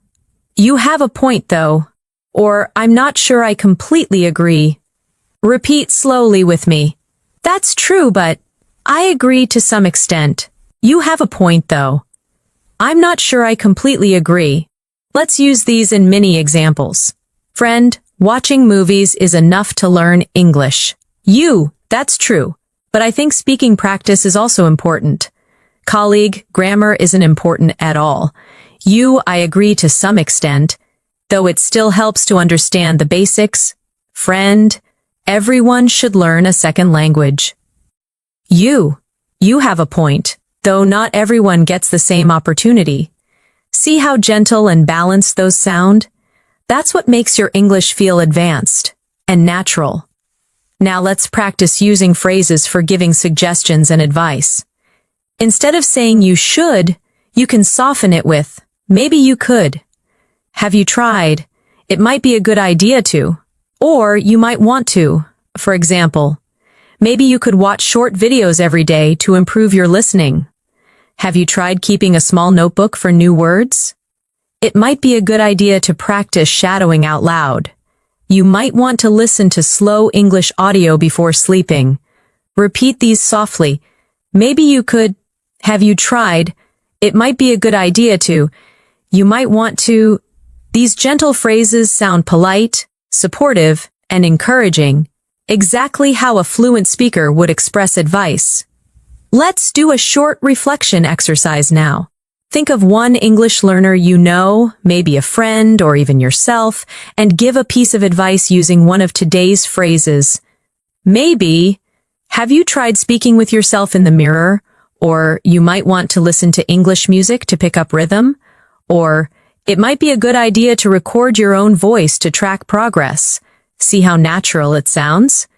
You have a point though," or "I'm not sure I completely agree." Repeat slowly with me. "That's true, but I agree to some extent. You have a point though. I'm not sure I completely agree." Let's use these in mini examples. Friend, watching movies is enough to learn English. You, that's true, but I think speaking practice is also important. Colleague, grammar isn't important at all. You, I agree to some extent, though it still helps to understand the basics. Friend, everyone should learn a second language. You have a point, though not everyone gets the same opportunity. See how gentle and balanced those sound? That's what makes your English feel advanced and natural. Now let's practice using phrases for giving suggestions and advice. Instead of saying you should, you can soften it with, maybe you could. Have you tried? It might be a good idea to. Or you might want to. For example, maybe you could watch short videos every day to improve your listening. Have you tried keeping a small notebook for new words? It might be a good idea to practice shadowing out loud. You might want to listen to slow English audio before sleeping. Repeat these softly. Maybe you could. Have you tried? It might be a good idea to. You might want to. These gentle phrases sound polite, supportive, and encouraging, exactly how a fluent speaker would express advice. Let's do a short reflection exercise now. Think of one English learner you know, maybe a friend or even yourself, and give a piece of advice using one of today's phrases. Maybe, have you tried speaking with yourself in the mirror? Or you might want to listen to English music to pick up rhythm? Or it might be a good idea to record your own voice to track progress. See how natural it sounds?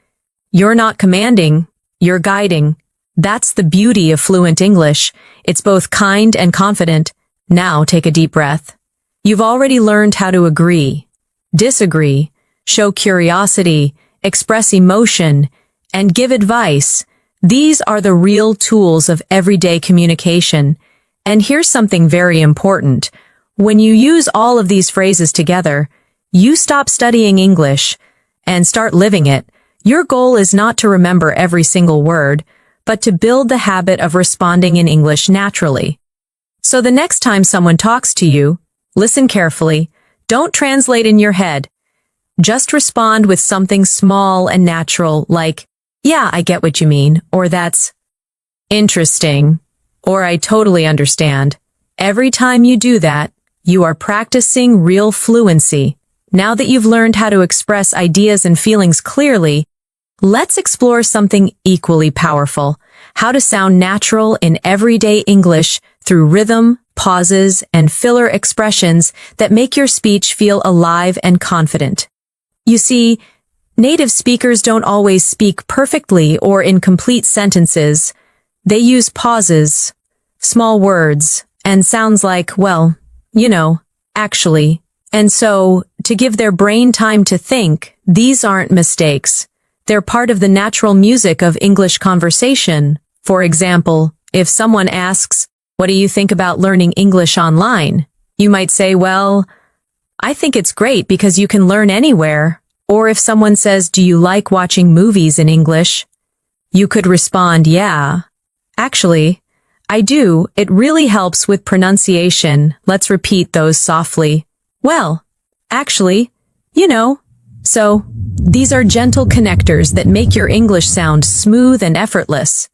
You're not commanding, you're guiding. That's the beauty of fluent English. It's both kind and confident. Now take a deep breath. You've already learned how to agree, disagree, show curiosity, express emotion, and give advice. These are the real tools of everyday communication. And here's something very important. When you use all of these phrases together, you stop studying English and start living it. Your goal is not to remember every single word, but to build the habit of responding in English naturally. So the next time someone talks to you, listen carefully. Don't translate in your head. Just respond with something small and natural like, "Yeah, I get what you mean," or "That's interesting," or "I totally understand." Every time you do that, you are practicing real fluency. Now that you've learned how to express ideas and feelings clearly, let's explore something equally powerful, how to sound natural in everyday English through rhythm, pauses, and filler expressions that make your speech feel alive and confident. You see, native speakers don't always speak perfectly or in complete sentences. They use pauses, small words, and sounds like, well, actually. And so, to give their brain time to think, these aren't mistakes. They're part of the natural music of English conversation. For example, if someone asks, "What do you think about learning English online?" You might say, "Well, I think it's great because you can learn anywhere." Or if someone says, "Do you like watching movies in English?" You could respond, "Yeah. Actually, I do. It really helps with pronunciation." Let's repeat those softly. "Well, actually, you know." So, these are gentle connectors that make your English sound smooth and effortless.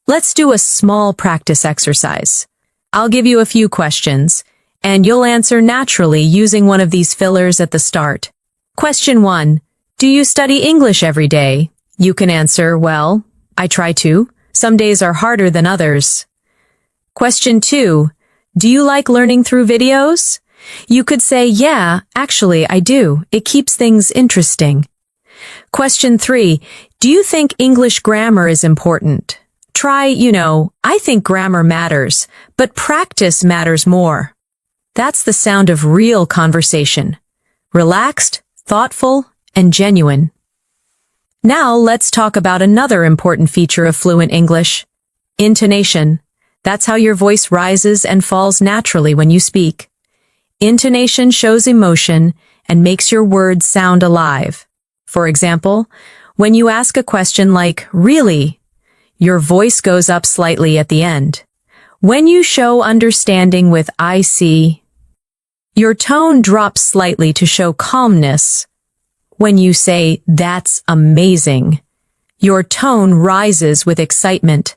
Let's do a small practice exercise. I'll give you a few questions, and you'll answer naturally using one of these fillers at the start. Question 1. Do you study English every day? You can answer, "Well, I try to. Some days are harder than others." Question 2. Do you like learning through videos? You could say, "Yeah, actually, I do. It keeps things interesting." Question 3. Do you think English grammar is important? Try, "I think grammar matters, but practice matters more." That's the sound of real conversation. Relaxed, thoughtful, and genuine. Now let's talk about another important feature of fluent English. Intonation. That's how your voice rises and falls naturally when you speak. Intonation shows emotion and makes your words sound alive. For example, when you ask a question like, "Really?" your voice goes up slightly at the end. When you show understanding with "I see," your tone drops slightly to show calmness. When you say, "That's amazing," your tone rises with excitement.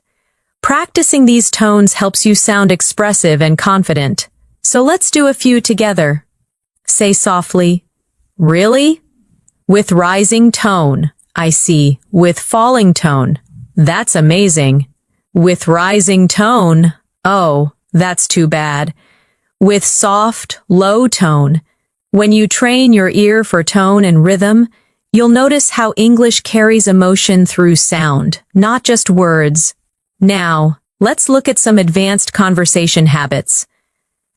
Practicing these tones helps you sound expressive and confident. So let's do a few together. Say softly, "Really?" with rising tone. "I see." With falling tone. "That's amazing." With rising tone. "Oh, that's too bad." With soft, low tone. When you train your ear for tone and rhythm, you'll notice how English carries emotion through sound, not just words. Now, let's look at some advanced conversation habits.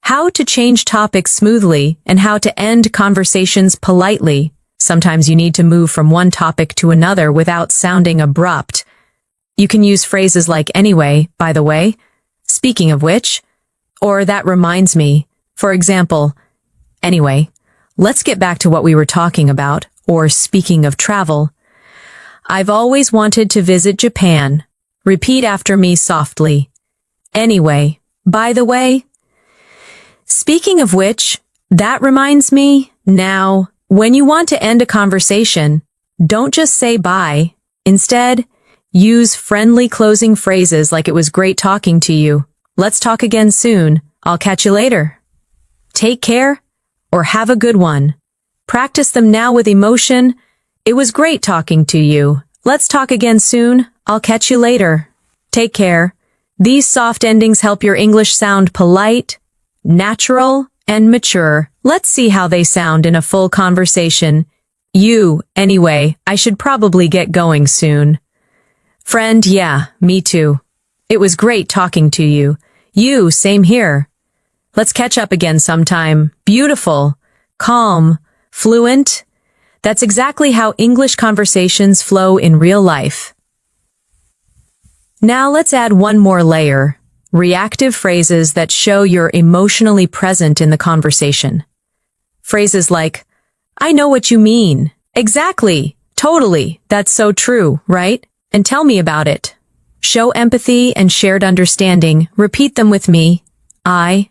How to change topics smoothly and how to end conversations politely. Sometimes you need to move from one topic to another without sounding abrupt. You can use phrases like "Anyway," "By the way," "Speaking of which," or "That reminds me." For example, "Anyway, let's get back to what we were talking about," or "Speaking of travel, I've always wanted to visit Japan." Repeat after me softly. "Anyway, by the way, speaking of which, that reminds me." Now, when you want to end a conversation, don't just say bye. Instead, use friendly closing phrases like "It was great talking to you," "Let's talk again soon," "I'll catch you later," "Take care," or "Have a good one." Practice them now with emotion. "It was great talking to you. Let's talk again soon. I'll catch you later. Take care." These soft endings help your English sound polite, natural, and mature. Let's see how they sound in a full conversation. You, "Anyway, I should probably get going soon." Friend, "Yeah, me too. It was great talking to you." You, "Same here. Let's catch up again sometime." Beautiful, calm, fluent. That's exactly how English conversations flow in real life. Now let's add one more layer. Reactive phrases that show you're emotionally present in the conversation. Phrases like, "I know what you mean." "Exactly. Totally. That's so true, right? And tell me about it." Show empathy and shared understanding. Repeat them with me. "I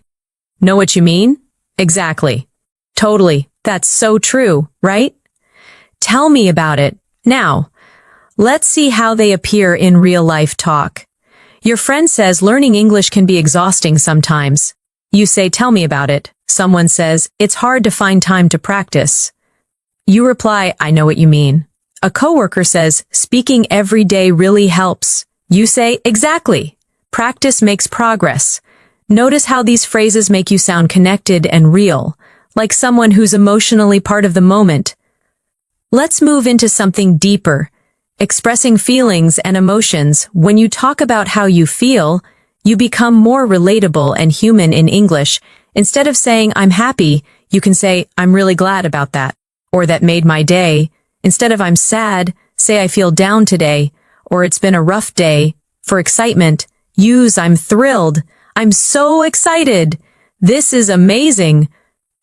know what you mean." "Exactly. Totally. That's so true, right? Tell me about it." Now, let's see how they appear in real-life talk. Your friend says learning English can be exhausting sometimes. You say, "Tell me about it." Someone says, "It's hard to find time to practice." You reply, "I know what you mean." A coworker says, "Speaking every day really helps." You say, "Exactly. Practice makes progress." Notice how these phrases make you sound connected and real, like someone who's emotionally part of the moment. Let's move into something deeper. Expressing feelings and emotions. When you talk about how you feel, you become more relatable and human in English. Instead of saying, "I'm happy," you can say, "I'm really glad about that," or "That made my day." Instead of "I'm sad," say, "I feel down today," or "It's been a rough day." For excitement, use "I'm thrilled," "I'm so excited," "This is amazing."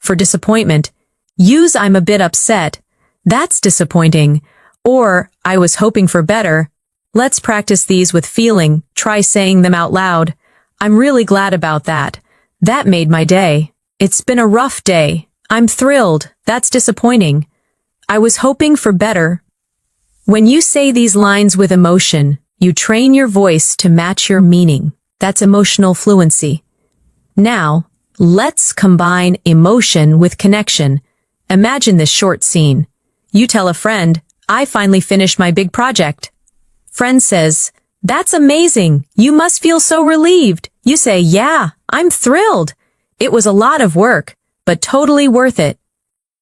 For disappointment, use "I'm a bit upset," That's disappointing. Or, I was hoping for better. Let's practice these with feeling. Try saying them out loud. I'm really glad about that. That made my day. It's been a rough day. I'm thrilled. That's disappointing. I was hoping for better. When you say these lines with emotion, you train your voice to match your meaning. That's emotional fluency. Now, let's combine emotion with connection. Imagine this short scene. You tell a friend, I finally finished my big project. Friend says, that's amazing. You must feel so relieved. You say, yeah, I'm thrilled. It was a lot of work, but totally worth it.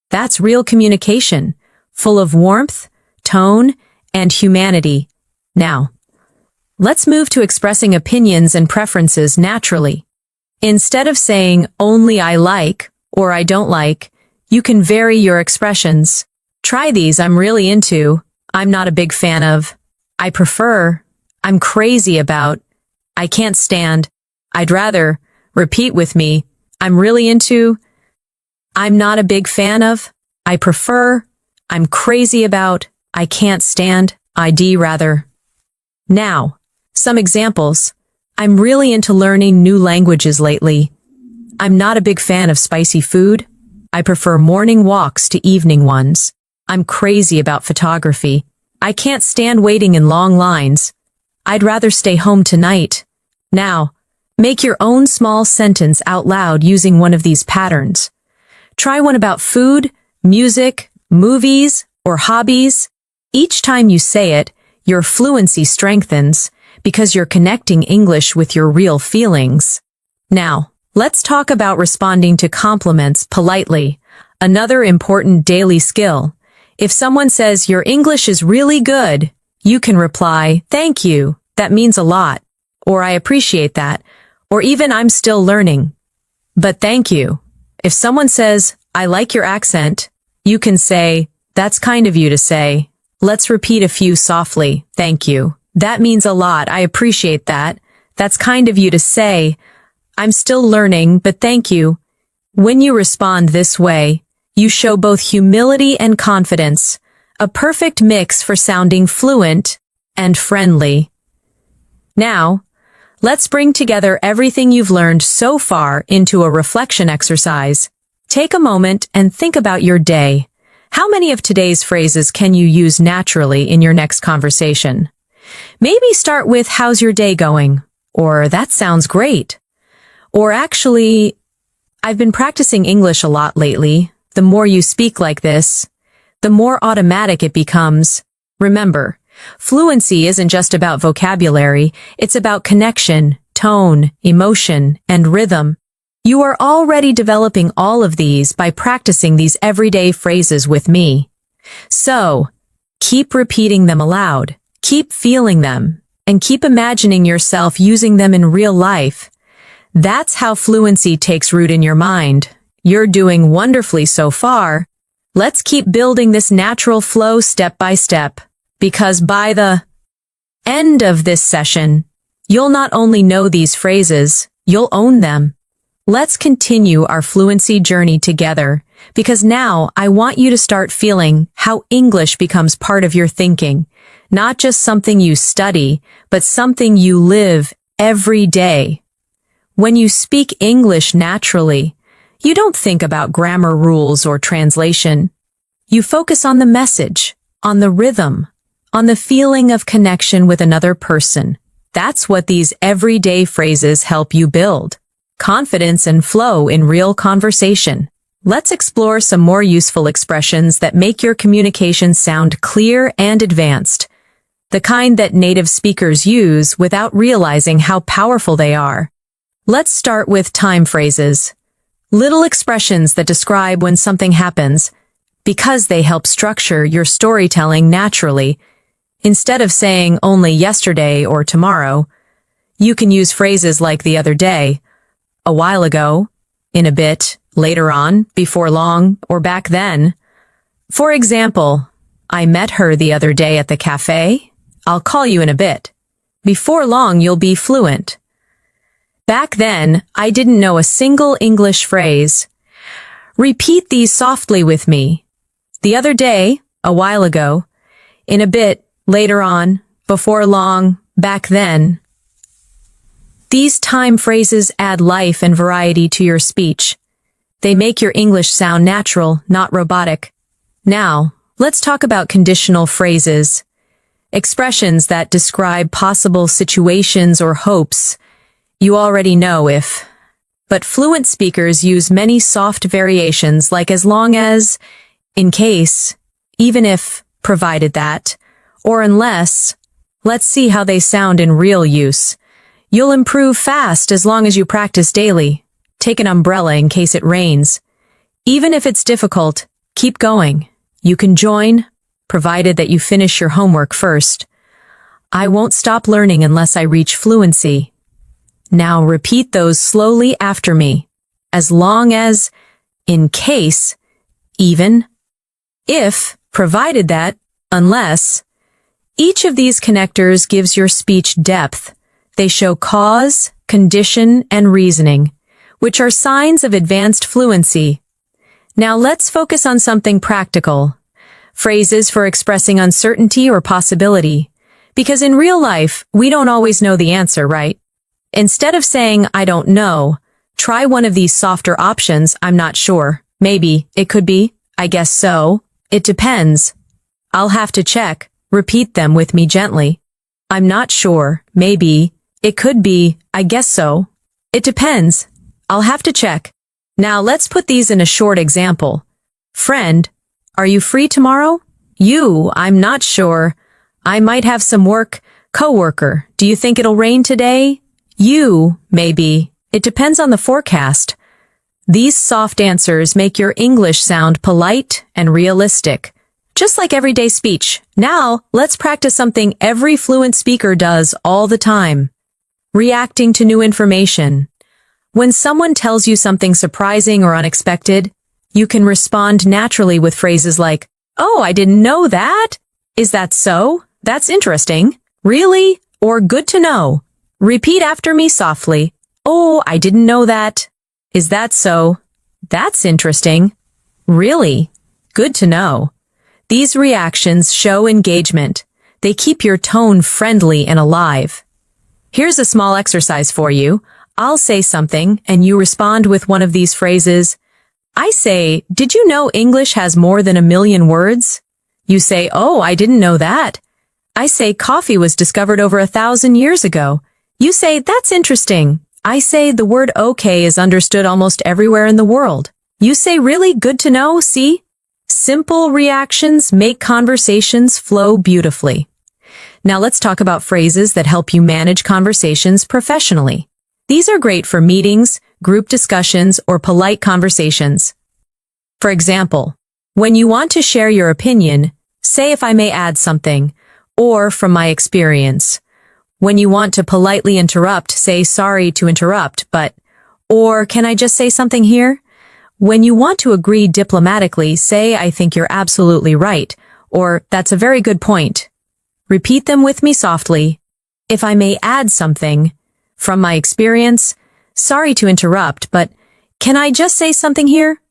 That's real communication, full of warmth, tone, and humanity. Now, let's move to expressing opinions and preferences naturally. Instead of saying only I like or I don't like, you can vary your expressions. Try these I'm really into, I'm not a big fan of, I prefer, I'm crazy about, I can't stand, I'd rather. Repeat with me, I'm really into, I'm not a big fan of, I prefer, I'm crazy about, I can't stand, I'd rather. Now, some examples. I'm really into learning new languages lately. I'm not a big fan of spicy food. I prefer morning walks to evening ones. I'm crazy about photography. I can't stand waiting in long lines. I'd rather stay home tonight. Now, make your own small sentence out loud using one of these patterns. Try one about food, music, movies, or hobbies. Each time you say it, your fluency strengthens because you're connecting English with your real feelings. Now, let's talk about responding to compliments politely, another important daily skill. If someone says your English is really good, you can reply, thank you, that means a lot, or I appreciate that, or even I'm still learning. But thank you. If someone says, I like your accent, you can say, that's kind of you to say. Let's repeat a few softly, thank you. That means a lot, I appreciate that. That's kind of you to say. I'm still learning, but thank you. When you respond this way, you show both humility and confidence, a perfect mix for sounding fluent and friendly. Now, let's bring together everything you've learned so far into a reflection exercise. Take a moment and think about your day. How many of today's phrases can you use naturally in your next conversation? Maybe start with, how's your day going? Or, that sounds great. Or actually, I've been practicing English a lot lately. The more you speak like this, the more automatic it becomes. Remember, fluency isn't just about vocabulary, it's about connection, tone, emotion, and rhythm. You are already developing all of these by practicing these everyday phrases with me. So, keep repeating them aloud, keep feeling them, and keep imagining yourself using them in real life. That's how fluency takes root in your mind. You're doing wonderfully so far. Let's keep building this natural flow step by step, because by the end of this session, you'll not only know these phrases, you'll own them. Let's continue our fluency journey together, because now I want you to start feeling how English becomes part of your thinking, not just something you study, but something you live every day. When you speak English naturally, you don't think about grammar rules or translation. You focus on the message, on the rhythm, on the feeling of connection with another person. That's what these everyday phrases help you build. Confidence and flow in real conversation. Let's explore some more useful expressions that make your communication sound clear and advanced. The kind that native speakers use without realizing how powerful they are. Let's start with time phrases. Little expressions that describe when something happens, because they help structure your storytelling naturally. Instead of saying only yesterday or tomorrow, you can use phrases like the other day, a while ago, in a bit, later on, before long, or back then. For example, I met her the other day at the cafe. I'll call you in a bit. Before long, you'll be fluent. Back then, I didn't know a single English phrase. Repeat these softly with me. The other day, a while ago, in a bit, later on, before long, back then. These time phrases add life and variety to your speech. They make your English sound natural, not robotic. Now, let's talk about conditional phrases. Expressions that describe possible situations or hopes. You already know if. But fluent speakers use many soft variations like as long as, in case, even if, provided that, or unless. Let's see how they sound in real use. You'll improve fast as long as you practice daily. Take an umbrella in case it rains. Even if it's difficult, keep going. You can join, provided that you finish your homework first. I won't stop learning unless I reach fluency. Now repeat those slowly after me. As long as, in case, even, if, provided that, unless. Each of these connectors gives your speech depth. They show cause, condition, and reasoning, which are signs of advanced fluency. Now let's focus on something practical. Phrases for expressing uncertainty or possibility. Because in real life, we don't always know the answer, right? Instead of saying, I don't know, try one of these softer options, I'm not sure. Maybe, it could be, I guess so. It depends. I'll have to check. Repeat them with me gently. I'm not sure. Maybe. It could be, I guess so. It depends. I'll have to check. Now let's put these in a short example. Friend, are you free tomorrow? You, I'm not sure. I might have some work. Coworker, do you think it'll rain today? You, maybe. It depends on the forecast. These soft answers make your English sound polite and realistic. Just like everyday speech. Now, let's practice something every fluent speaker does all the time. Reacting to new information. When someone tells you something surprising or unexpected, you can respond naturally with phrases like, oh, I didn't know that. Is that so? That's interesting. Really? Or good to know. Repeat after me softly. Oh, I didn't know that. Is that so? That's interesting. Really? Good to know. These reactions show engagement. They keep your tone friendly and alive. Here's a small exercise for you. I'll say something, and you respond with one of these phrases. I say, did you know English has more than 1 million words? You say, oh, I didn't know that. I say, coffee was discovered over 1,000 years ago. You say, that's interesting. I say, the word okay is understood almost everywhere in the world. You say, really? Good to know, see? Simple reactions make conversations flow beautifully. Now let's talk about phrases that help you manage conversations professionally. These are great for meetings, group discussions, or polite conversations. For example, when you want to share your opinion, say if I may add something, or from my experience. When you want to politely interrupt, say sorry to interrupt, but, or can I just say something here? When you want to agree diplomatically, say I think you're absolutely right, or that's a very good point. Repeat them with me softly. If I may add something, from my experience, sorry to interrupt, but can I just say something here?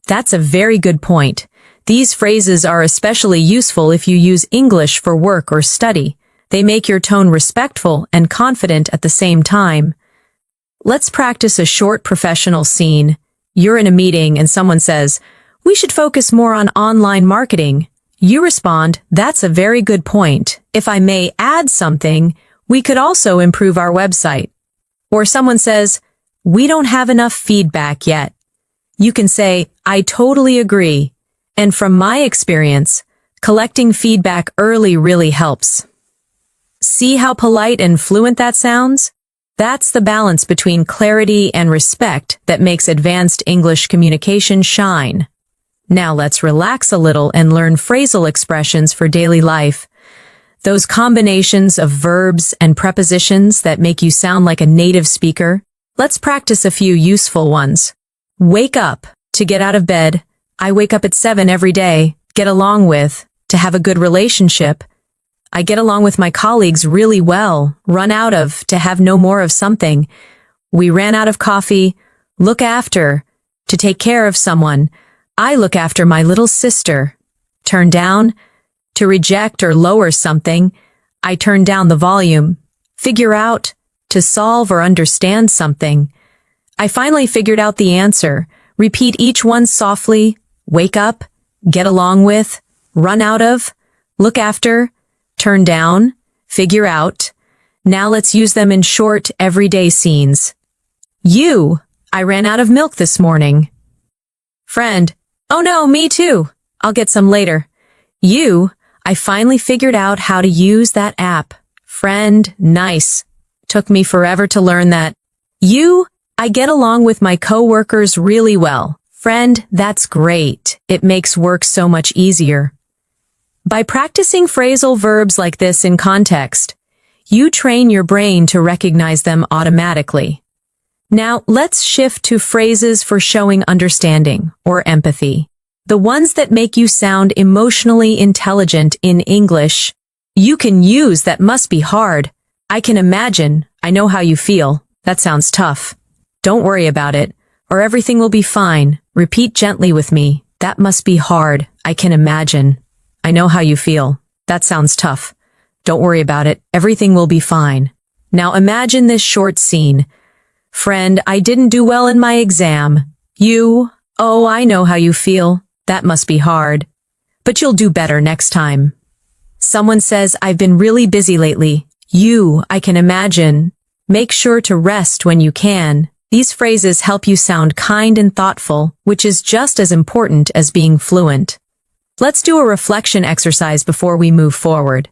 That's a very good point. These phrases are especially useful if you use English for work or study. They make your tone respectful and confident at the same time. Let's practice a short professional scene. You're in a meeting and someone says, we should focus more on online marketing. You respond, that's a very good point. If I may add something, we could also improve our website. Or someone says, we don't have enough feedback yet. You can say, I totally agree. And from my experience, collecting feedback early really helps. See how polite and fluent that sounds? That's the balance between clarity and respect that makes advanced English communication shine. Now let's relax a little and learn phrasal expressions for daily life. Those combinations of verbs and prepositions that make you sound like a native speaker. Let's practice a few useful ones. Wake up, to get out of bed. I wake up at 7 every day. Get along with, to have a good relationship. I get along with my colleagues really well. Run out of, to have no more of something. We ran out of coffee. Look after, to take care of someone. I look after my little sister. Turn down? To reject or lower something, I turn down the volume. Figure out? To solve or understand something. I finally figured out the answer. Repeat each one softly. Wake up, get along with, run out of, look after, turn down, figure out. Now let's use them in short, everyday scenes. You, I ran out of milk this morning. Friend, oh no, me too. I'll get some later. You, I finally figured out how to use that app. Friend, nice. Took me forever to learn that. You, I get along with my coworkers really well. Friend, that's great. It makes work so much easier. By practicing phrasal verbs like this in context, you train your brain to recognize them automatically. Now, let's shift to phrases for showing understanding or empathy. The ones that make you sound emotionally intelligent in English. You can use that must be hard. I can imagine. I know how you feel. That sounds tough. Don't worry about it, or everything will be fine. Repeat gently with me. That must be hard. I can imagine. I know how you feel. That sounds tough. Don't worry about it. Everything will be fine. Now imagine this short scene. Friend, I didn't do well in my exam. You, oh, I know how you feel. That must be hard. But you'll do better next time. Someone says, I've been really busy lately. You, I can imagine. Make sure to rest when you can. These phrases help you sound kind and thoughtful, which is just as important as being fluent. Let's do a reflection exercise before we move forward.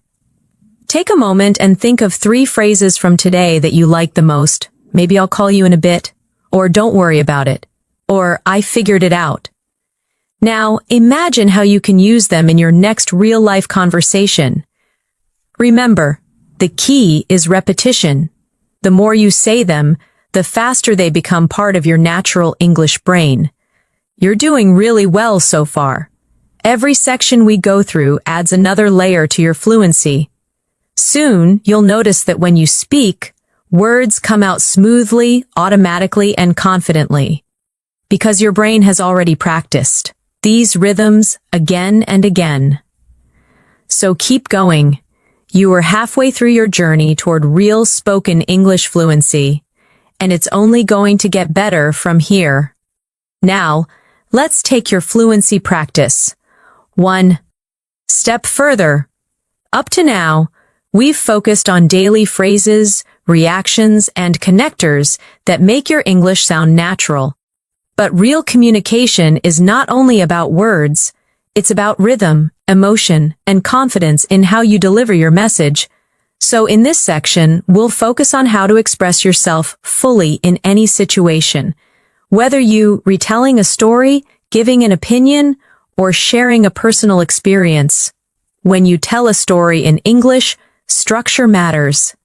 Take a moment and think of 3 phrases from today that you like the most. Maybe I'll call you in a bit, or don't worry about it, or I figured it out. Now, imagine how you can use them in your next real-life conversation. Remember, the key is repetition. The more you say them, the faster they become part of your natural English brain. You're doing really well so far. Every section we go through adds another layer to your fluency. Soon, you'll notice that when you speak, words come out smoothly, automatically, and confidently. Because your brain has already practiced these rhythms again and again. So keep going. You are halfway through your journey toward real spoken English fluency, and it's only going to get better from here. Now, let's take your fluency practice 1 step further. Up to now, we've focused on daily phrases, reactions, and connectors that make your English sound natural. But real communication is not only about words, it's about rhythm, emotion, and confidence in how you deliver your message. So in this section, we'll focus on how to express yourself fully in any situation. Whether you retelling a story, giving an opinion, or sharing a personal experience. When you tell a story in English, structure matters.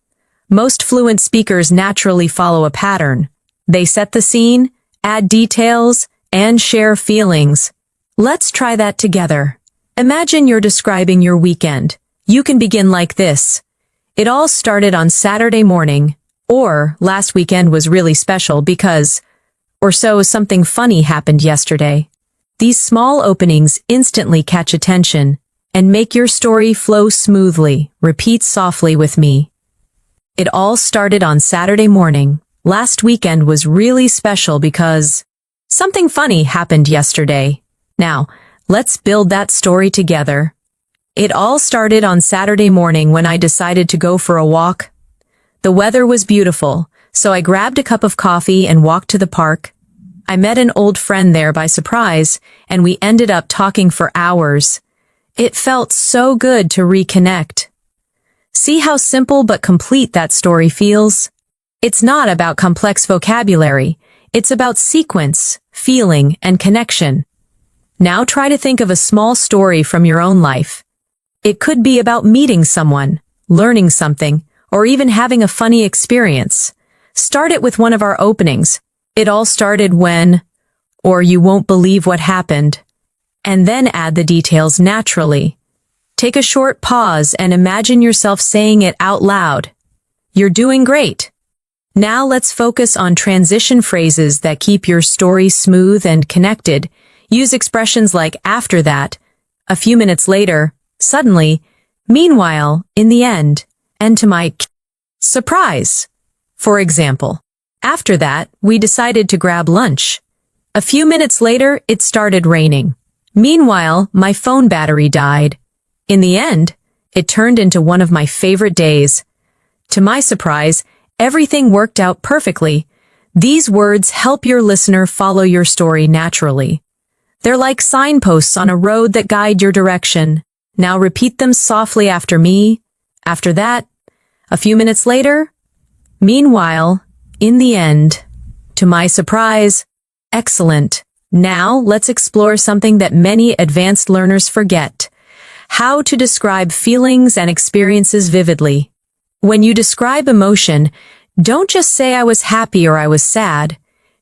Most fluent speakers naturally follow a pattern. They set the scene, add details, and share feelings. Let's try that together. Imagine you're describing your weekend. You can begin like this. It all started on Saturday morning, or last weekend was really special because, or so something funny happened yesterday. These small openings instantly catch attention and make your story flow smoothly. Repeat softly with me. It all started on Saturday morning. Last weekend was really special because something funny happened yesterday. Now, let's build that story together. It all started on Saturday morning when I decided to go for a walk. The weather was beautiful, so I grabbed a cup of coffee and walked to the park. I met an old friend there by surprise, and we ended up talking for hours. It felt so good to reconnect. See how simple but complete that story feels? It's not about complex vocabulary. It's about sequence, feeling, and connection. Now try to think of a small story from your own life. It could be about meeting someone, learning something, or even having a funny experience. Start it with one of our openings. It all started when, or you won't believe what happened. And then add the details naturally. Take a short pause and imagine yourself saying it out loud. You're doing great. Now let's focus on transition phrases that keep your story smooth and connected. Use expressions like after that, A few minutes later, suddenly, meanwhile, in the end, and to my surprise. For example, after that, we decided to grab lunch. A few minutes later, it started raining. Meanwhile, my phone battery died. In the end, it turned into one of my favorite days. To my surprise, everything worked out perfectly. These words help your listener follow your story naturally. They're like signposts on a road that guide your direction. Now repeat them softly after me. After that, a few minutes later, meanwhile, in the end, to my surprise, excellent. Now let's explore something that many advanced learners forget: how to describe feelings and experiences vividly. When you describe emotion, don't just say I was happy or I was sad.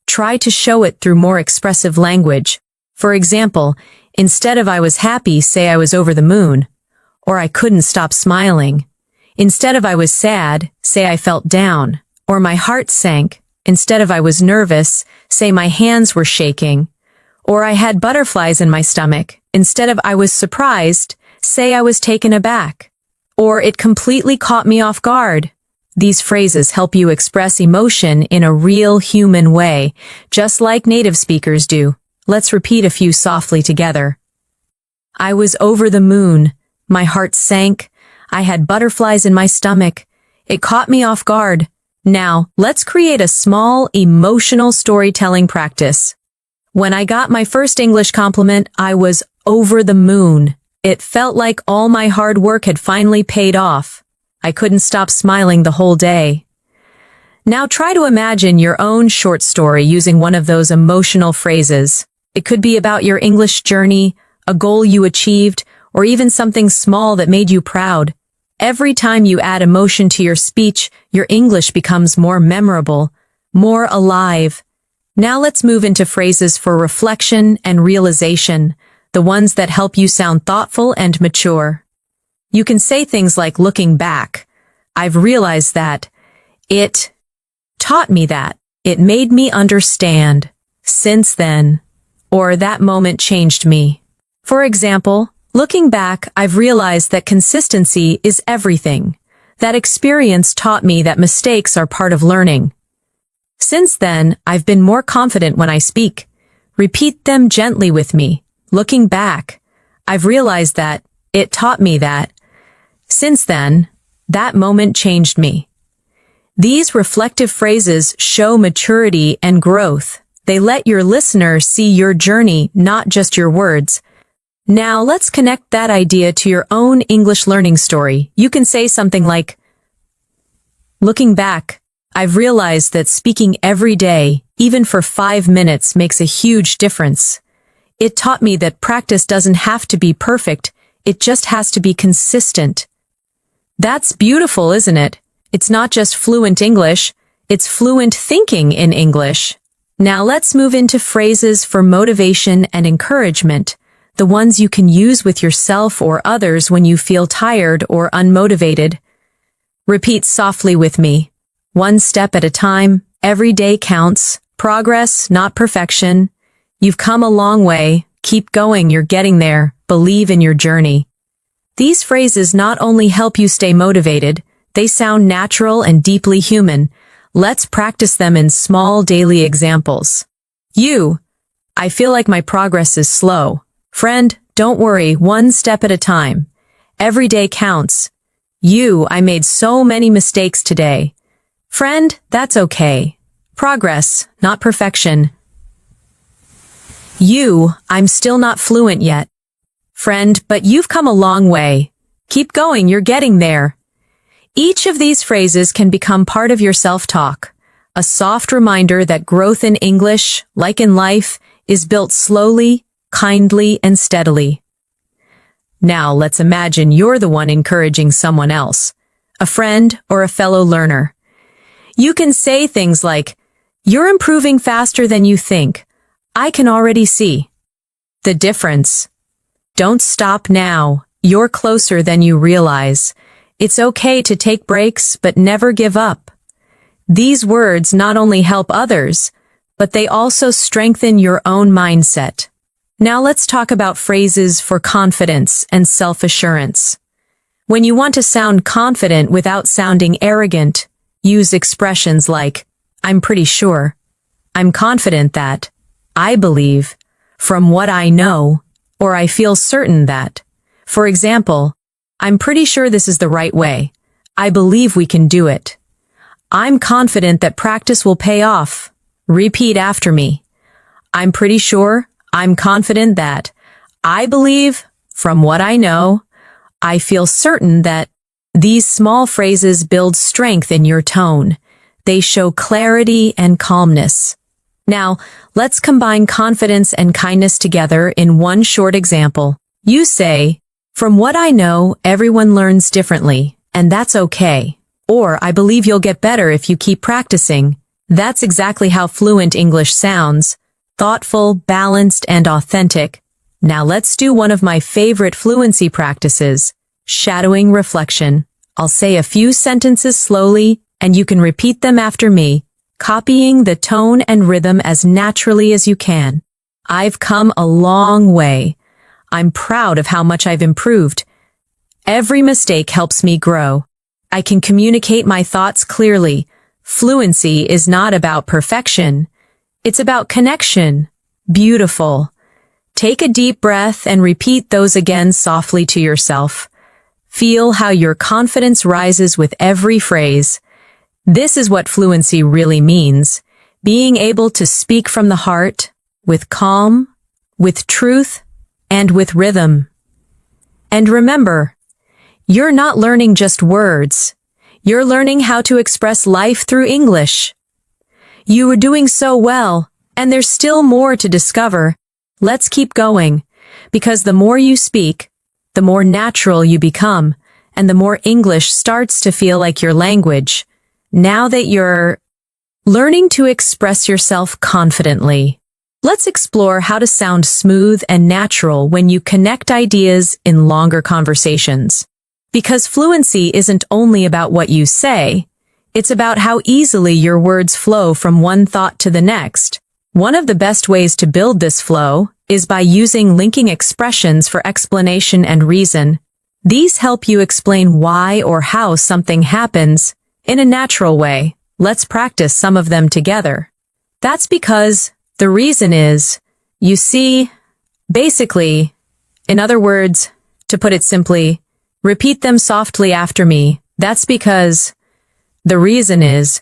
Try to show it through more expressive language. For example, instead of I was happy, say I was over the moon, or I couldn't stop smiling. Instead of I was sad, say I felt down, or my heart sank. Instead of I was nervous, say my hands were shaking, or I had butterflies in my stomach. Instead of I was surprised, say I was taken aback, or it completely caught me off guard. These phrases help you express emotion in a real human way, just like native speakers do. Let's repeat a few softly together. I was over the moon. My heart sank. I had butterflies in my stomach. It caught me off guard. Now, let's create a small, emotional storytelling practice. When I got my first English compliment, I was over the moon. It felt like all my hard work had finally paid off. I couldn't stop smiling the whole day. Now try to imagine your own short story using one of those emotional phrases. It could be about your English journey, a goal you achieved, or even something small that made you proud. Every time you add emotion to your speech, your English becomes more memorable, more alive. Now let's move into phrases for reflection and realization, the ones that help you sound thoughtful and mature. You can say things like looking back. I've realized that. It taught me that. It made me understand. Since then. Or that moment changed me. For example, looking back, I've realized that consistency is everything. That experience taught me that mistakes are part of learning. Since then, I've been more confident when I speak. Repeat them gently with me. Looking back, I've realized that. It taught me that. Since then, that moment changed me. These reflective phrases show maturity and growth. They let your listener see your journey, not just your words. Now let's connect that idea to your own English learning story. You can say something like, looking back, I've realized that speaking every day, even for 5 minutes, makes a huge difference. It taught me that practice doesn't have to be perfect, it just has to be consistent. That's beautiful, isn't it? It's not just fluent English, it's fluent thinking in English. Now let's move into phrases for motivation and encouragement, the ones you can use with yourself or others when you feel tired or unmotivated. Repeat softly with me. One step at a time, every day counts, progress, not perfection. You've come a long way, keep going, you're getting there, believe in your journey. These phrases not only help you stay motivated, they sound natural and deeply human. Let's practice them in small daily examples. I feel like my progress is slow. Friend, don't worry, one step at a time. Every day counts. I made so many mistakes today. Friend, that's okay. Progress, not perfection. I'm still not fluent yet. Friend, but you've come a long way. Keep going, you're getting there. Each of these phrases can become part of your self-talk, a soft reminder that growth in English, like in life, is built slowly, kindly, and steadily. Now let's imagine you're the one encouraging someone else, a friend or a fellow learner. You can say things like, you're improving faster than you think. I can already see the difference. Don't stop now. You're closer than you realize. It's okay to take breaks, but never give up. These words not only help others, but they also strengthen your own mindset. Now let's talk about phrases for confidence and self-assurance. When you want to sound confident without sounding arrogant, use expressions like, I'm pretty sure, I'm confident that, I believe, from what I know, or I feel certain that. For example, I'm pretty sure this is the right way. I believe we can do it. I'm confident that practice will pay off. Repeat after me. I'm pretty sure, I'm confident that, I believe, from what I know, I feel certain that. These small phrases build strength in your tone. They show clarity and calmness. Now, let's combine confidence and kindness together in one short example. You say, from what I know, everyone learns differently, and that's okay. Or, I believe you'll get better if you keep practicing. That's exactly how fluent English sounds. Thoughtful, balanced, and authentic. Now let's do one of my favorite fluency practices, shadowing reflection. I'll say a few sentences slowly, and you can repeat them after me, copying the tone and rhythm as naturally as you can. I've come a long way. I'm proud of how much I've improved. Every mistake helps me grow. I can communicate my thoughts clearly. Fluency is not about perfection. It's about connection. Beautiful. Take a deep breath and repeat those again softly to yourself. Feel how your confidence rises with every phrase. This is what fluency really means. Being able to speak from the heart, with calm, with truth, and with rhythm. And remember, you're not learning just words. You're learning how to express life through English. You are doing so well, and there's still more to discover. Let's keep going, because the more you speak, the more natural you become, and the more English starts to feel like your language. Now that you're learning to express yourself confidently, let's explore how to sound smooth and natural when you connect ideas in longer conversations. Because fluency isn't only about what you say, it's about how easily your words flow from one thought to the next. One of the best ways to build this flow is by using linking expressions for explanation and reason. These help you explain why or how something happens in a natural way. Let's practice some of them together. That's because the reason is, you see, basically, in other words, to put it simply, repeat them softly after me. That's because the reason is,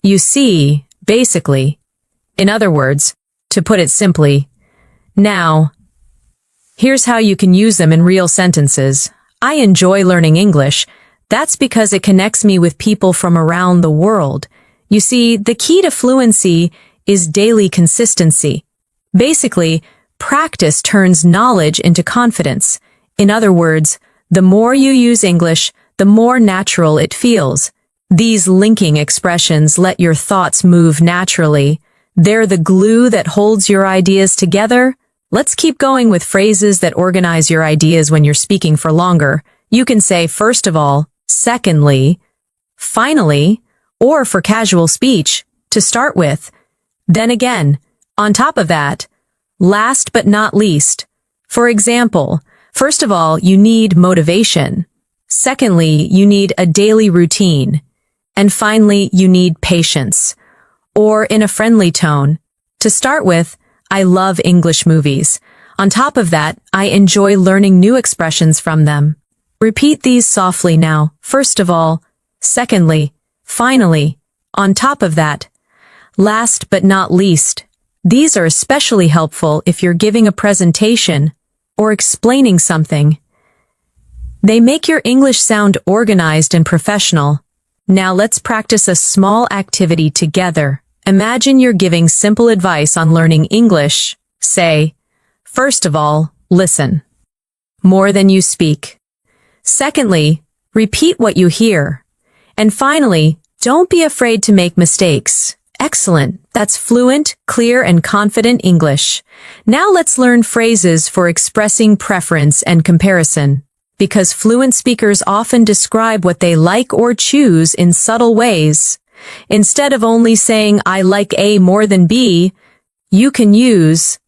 you see, basically, in other words, to put it simply. Now, here's how you can use them in real sentences. I enjoy learning English. That's because it connects me with people from around the world. You see, the key to fluency is daily consistency. Basically, practice turns knowledge into confidence. In other words, the more you use English, the more natural it feels. These linking expressions let your thoughts move naturally. They're the glue that holds your ideas together. Let's keep going with phrases that organize your ideas when you're speaking for longer. You can say, first of all, secondly, finally, or for casual speech, to start with. Then again, on top of that, last but not least. For example, first of all, you need motivation. Secondly, you need a daily routine. And finally, you need patience. Or in a friendly tone. To start with, I love English movies. On top of that, I enjoy learning new expressions from them. Repeat these softly now. First of all, secondly, finally, on top of that. Last but not least. These are especially helpful if you're giving a presentation or explaining something. They make your English sound organized and professional. Now let's practice a small activity together. Imagine you're giving simple advice on learning English. Say, first of all, listen more than you speak. Secondly, repeat what you hear. And finally, don't be afraid to make mistakes. Excellent. That's fluent, clear, and confident English. Now let's learn phrases for expressing preference and comparison. Because fluent speakers often describe what they like or choose in subtle ways. Instead of only saying, I like A more than B, you can use,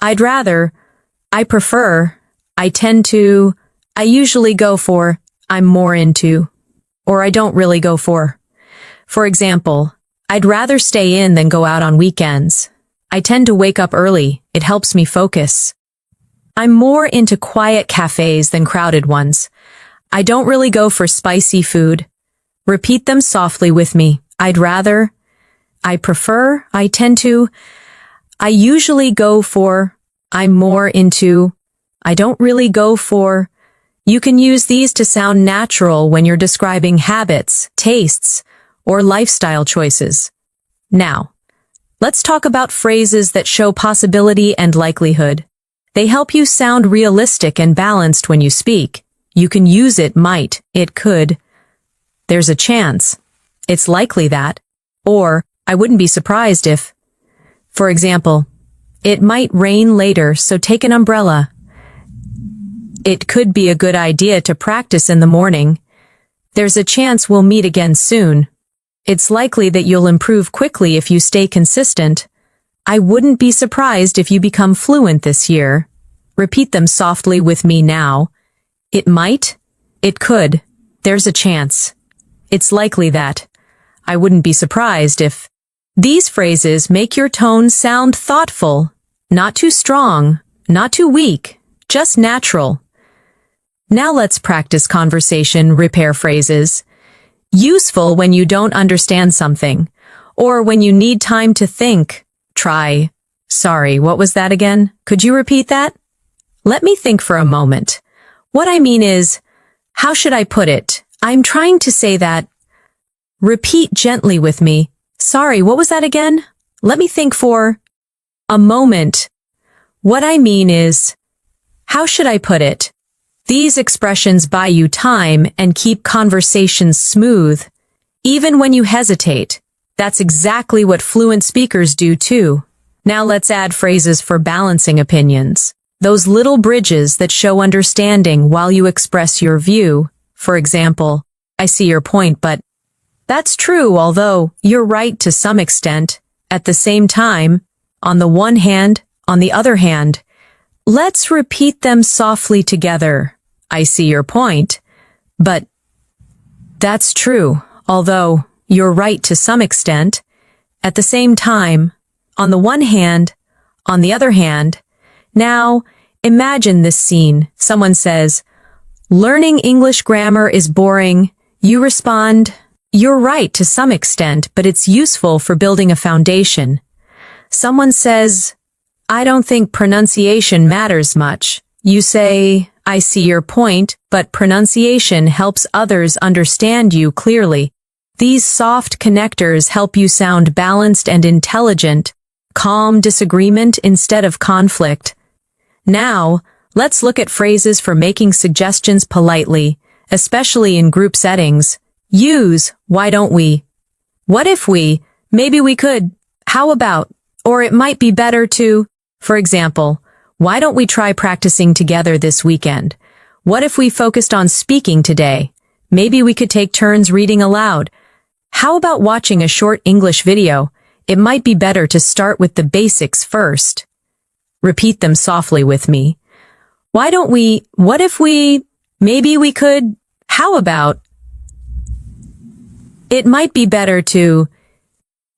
I'd rather, I prefer, I tend to, I usually go for, I'm more into, or I don't really go for. For example, I'd rather stay in than go out on weekends. I tend to wake up early, it helps me focus. I'm more into quiet cafes than crowded ones. I don't really go for spicy food. Repeat them softly with me. I'd rather, I prefer, I tend to, I usually go for, I'm more into, I don't really go for. You can use these to sound natural when you're describing habits, tastes, or lifestyle choices. Now, let's talk about phrases that show possibility and likelihood. They help you sound realistic and balanced when you speak. You can use it might, it could, there's a chance, it's likely that, or I wouldn't be surprised if. For example, it might rain later, so take an umbrella. It could be a good idea to practice in the morning. There's a chance we'll meet again soon. It's likely that you'll improve quickly if you stay consistent. I wouldn't be surprised if you become fluent this year. Repeat them softly with me now. It might. It could. There's a chance. It's likely that. I wouldn't be surprised if. These phrases make your tone sound thoughtful, not too strong, not too weak, just natural. Now let's practice conversation repair phrases. Useful when you don't understand something, or when you need time to think. Try, sorry, what was that again? Could you repeat that? Let me think for a moment. What I mean is, how should I put it? I'm trying to say that. Repeat gently with me. Sorry, what was that again? Let me think for a moment. What I mean is, how should I put it? These expressions buy you time and keep conversations smooth. Even when you hesitate, that's exactly what fluent speakers do too. Now let's add phrases for balancing opinions. Those little bridges that show understanding while you express your view. For example, I see your point, but that's true, although you're right to some extent. At the same time, on the one hand, on the other hand, let's repeat them softly together. I see your point, but that's true, although you're right to some extent. At the same time, on the one hand, on the other hand. Now, imagine this scene. Someone says, learning English grammar is boring. You respond, you're right to some extent, but it's useful for building a foundation. Someone says, I don't think pronunciation matters much. You say, I see your point, but pronunciation helps others understand you clearly. These soft connectors help you sound balanced and intelligent, calm disagreement instead of conflict. Now, let's look at phrases for making suggestions politely, especially in group settings. Use, why don't we? What if we? Maybe we could. How about? Or it might be better to. For example, why don't we try practicing together this weekend? What if we focused on speaking today? Maybe we could take turns reading aloud. How about watching a short English video? It might be better to start with the basics first. Repeat them softly with me. Why don't we? What if we? Maybe we could. How about? It might be better to.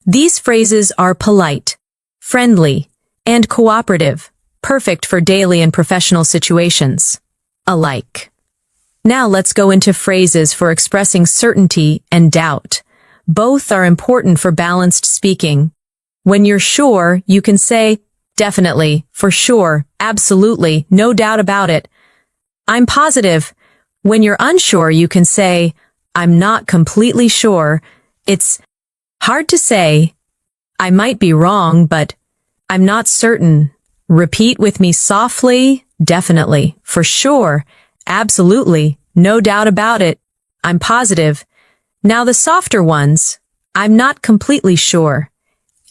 These phrases are polite, friendly, and cooperative, perfect for daily and professional situations alike. Now let's go into phrases for expressing certainty and doubt. Both are important for balanced speaking. When you're sure, you can say, definitely, for sure, absolutely, no doubt about it. I'm positive. When you're unsure, you can say, I'm not completely sure. It's hard to say. I might be wrong, but I'm not certain. Repeat with me softly, definitely, for sure, absolutely, no doubt about it. I'm positive. Now the softer ones, I'm not completely sure.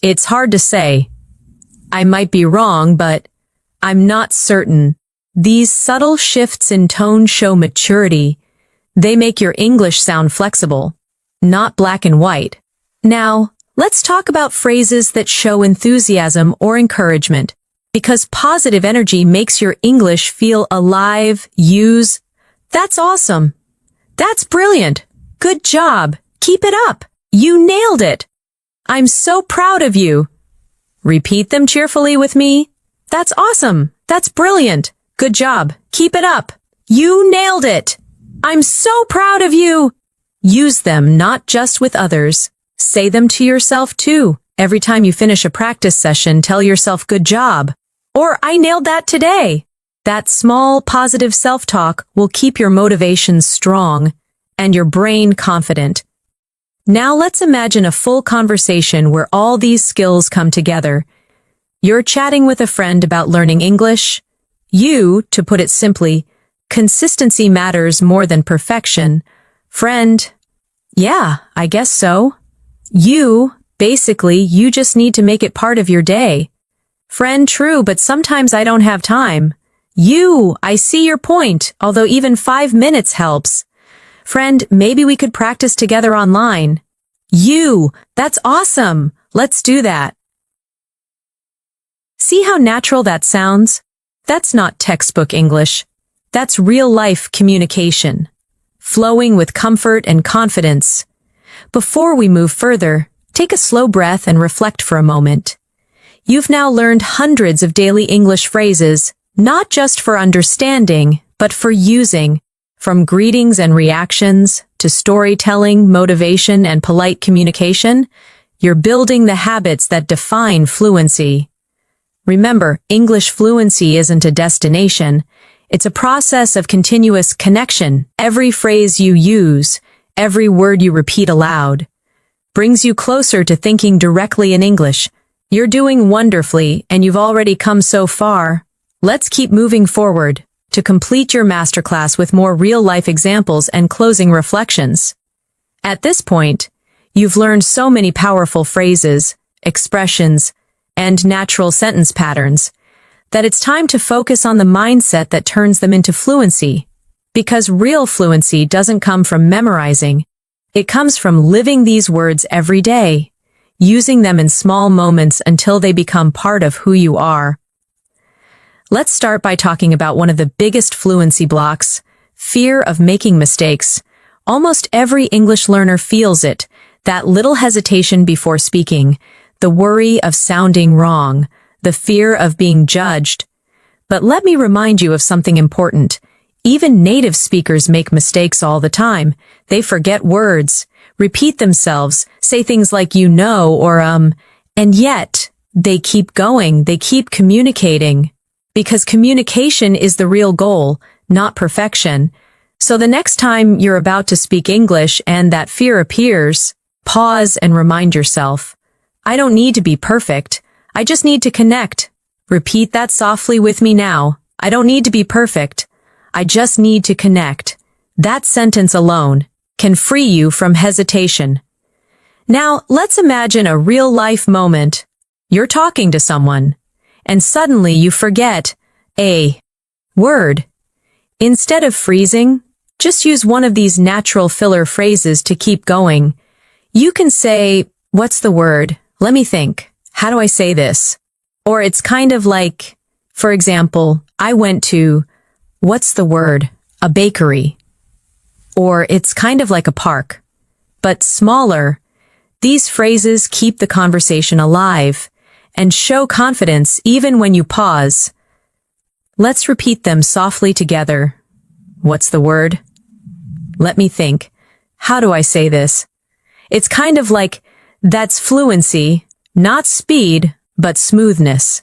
It's hard to say. I might be wrong, but I'm not certain. These subtle shifts in tone show maturity. They make your English sound flexible, not black and white. Now, let's talk about phrases that show enthusiasm or encouragement. Because positive energy makes your English feel alive. Use. That's awesome. That's brilliant. Good job. Keep it up. You nailed it. I'm so proud of you. Repeat them cheerfully with me. That's awesome. That's brilliant. Good job. Keep it up. You nailed it. I'm so proud of you. Use them not just with others. Say them to yourself too. Every time you finish a practice session, tell yourself good job. Or I nailed that today. That small positive self-talk will keep your motivation strong and your brain confident. Now let's imagine a full conversation where all these skills come together. You're chatting with a friend about learning English. You, to put it simply, consistency matters more than perfection. Friend, yeah, I guess so. You, basically, you just need to make it part of your day. Friend, true, but sometimes I don't have time. You, I see your point, although even 5 minutes helps. Friend, maybe we could practice together online. You, that's awesome. Let's do that. See how natural that sounds? That's not textbook English. That's real-life communication, flowing with comfort and confidence. Before we move further, take a slow breath and reflect for a moment. You've now learned hundreds of daily English phrases, not just for understanding, but for using. From greetings and reactions to storytelling, motivation, and polite communication, you're building the habits that define fluency. Remember, English fluency isn't a destination. It's a process of continuous connection. Every phrase you use, every word you repeat aloud, brings you closer to thinking directly in English. You're doing wonderfully, and you've already come so far. Let's keep moving forward to complete your masterclass with more real-life examples and closing reflections. At this point, you've learned so many powerful phrases, expressions, and natural sentence patterns that it's time to focus on the mindset that turns them into fluency. Because real fluency doesn't come from memorizing. It comes from living these words every day, using them in small moments until they become part of who you are. Let's start by talking about one of the biggest fluency blocks, fear of making mistakes. Almost every English learner feels it, that little hesitation before speaking, the worry of sounding wrong, the fear of being judged. But let me remind you of something important. Even native speakers make mistakes all the time. They forget words, repeat themselves, say things like you know or and yet they keep going, they keep communicating. Because communication is the real goal, not perfection. So the next time you're about to speak English and that fear appears, pause and remind yourself, I don't need to be perfect. I just need to connect. Repeat that softly with me now. I don't need to be perfect. I just need to connect. That sentence alone can free you from hesitation. Now, let's imagine a real-life moment. You're talking to someone, and suddenly you forget a word. Instead of freezing, just use one of these natural filler phrases to keep going. You can say, what's the word? Let me think. How do I say this? Or it's kind of like, for example, I went to, what's the word? A bakery. Or it's kind of like a park, but smaller. These phrases keep the conversation alive and show confidence even when you pause. Let's repeat them softly together. What's the word? Let me think. How do I say this? It's kind of like, that's fluency, not speed, but smoothness.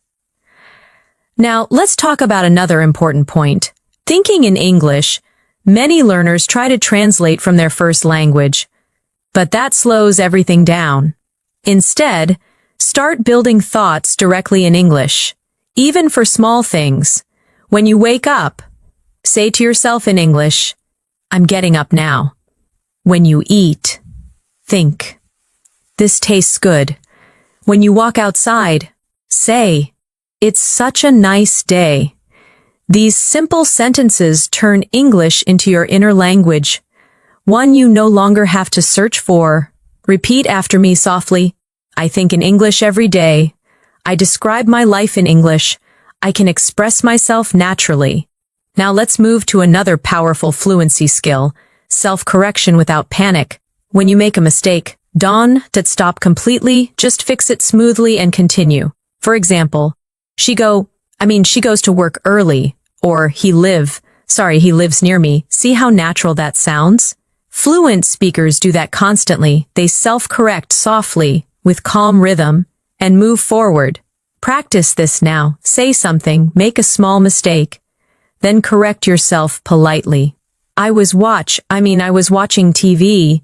Now, let's talk about another important point. Thinking in English, many learners try to translate from their first language, but that slows everything down. Instead, start building thoughts directly in English, even for small things. When you wake up, say to yourself in English, I'm getting up now. When you eat, think, this tastes good. When you walk outside, say, it's such a nice day. These simple sentences turn English into your inner language, one you no longer have to search for. Repeat after me softly. I think in English every day. I describe my life in English. I can express myself naturally. Now let's move to another powerful fluency skill, self-correction without panic. When you make a mistake, don't stop completely, just fix it smoothly and continue. For example, she goes to work early, or he lives near me. See how natural that sounds? Fluent speakers do that constantly. They self-correct softly, with calm rhythm, and move forward. Practice this now. Say something, make a small mistake, then correct yourself politely. I was watching TV.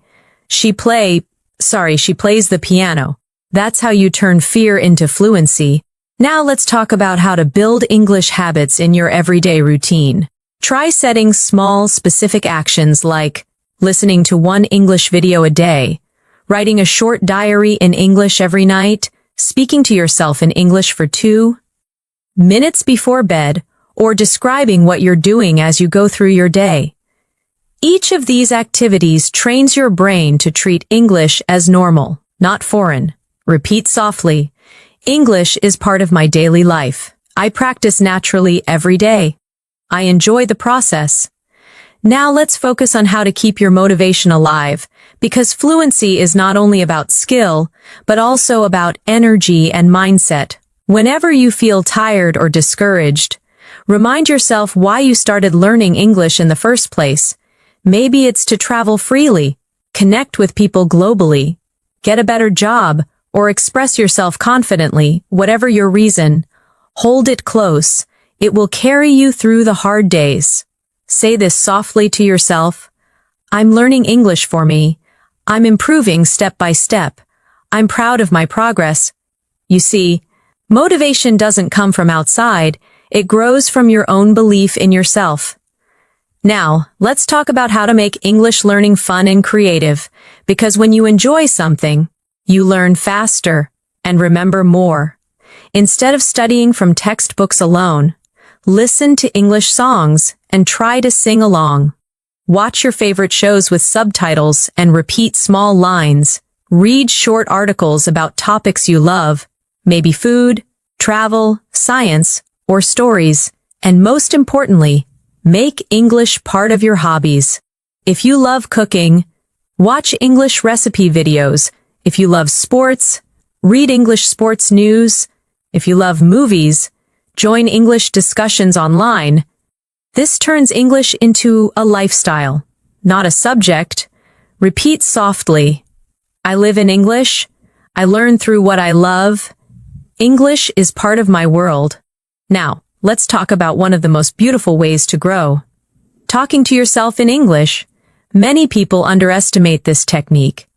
She plays the piano. That's how you turn fear into fluency. Now let's talk about how to build English habits in your everyday routine. Try setting small, specific actions like listening to one English video a day, writing a short diary in English every night, speaking to yourself in English for 2 minutes before bed, or describing what you're doing as you go through your day. Each of these activities trains your brain to treat English as normal, not foreign. Repeat softly. English is part of my daily life. I practice naturally every day. I enjoy the process. Now let's focus on how to keep your motivation alive, because fluency is not only about skill, but also about energy and mindset. Whenever you feel tired or discouraged, remind yourself why you started learning English in the first place. Maybe it's to travel freely, connect with people globally, get a better job, or express yourself confidently. Whatever your reason, hold it close. It will carry you through the hard days. Say this softly to yourself. I'm learning English for me. I'm improving step by step. I'm proud of my progress. You see, motivation doesn't come from outside. It grows from your own belief in yourself. Now, let's talk about how to make English learning fun and creative, because when you enjoy something, you learn faster and remember more. Instead of studying from textbooks alone, listen to English songs and try to sing along. Watch your favorite shows with subtitles and repeat small lines. Read short articles about topics you love, maybe food, travel, science, or stories. And most importantly, make English part of your hobbies. If you love cooking, watch English recipe videos. If you love sports, read English sports news. If you love movies, join English discussions online. This turns English into a lifestyle, not a subject. Repeat softly. I live in English. I learn through what I love. English is part of my world. Now, let's talk about one of the most beautiful ways to grow. Talking to yourself in English. Many people underestimate this technique,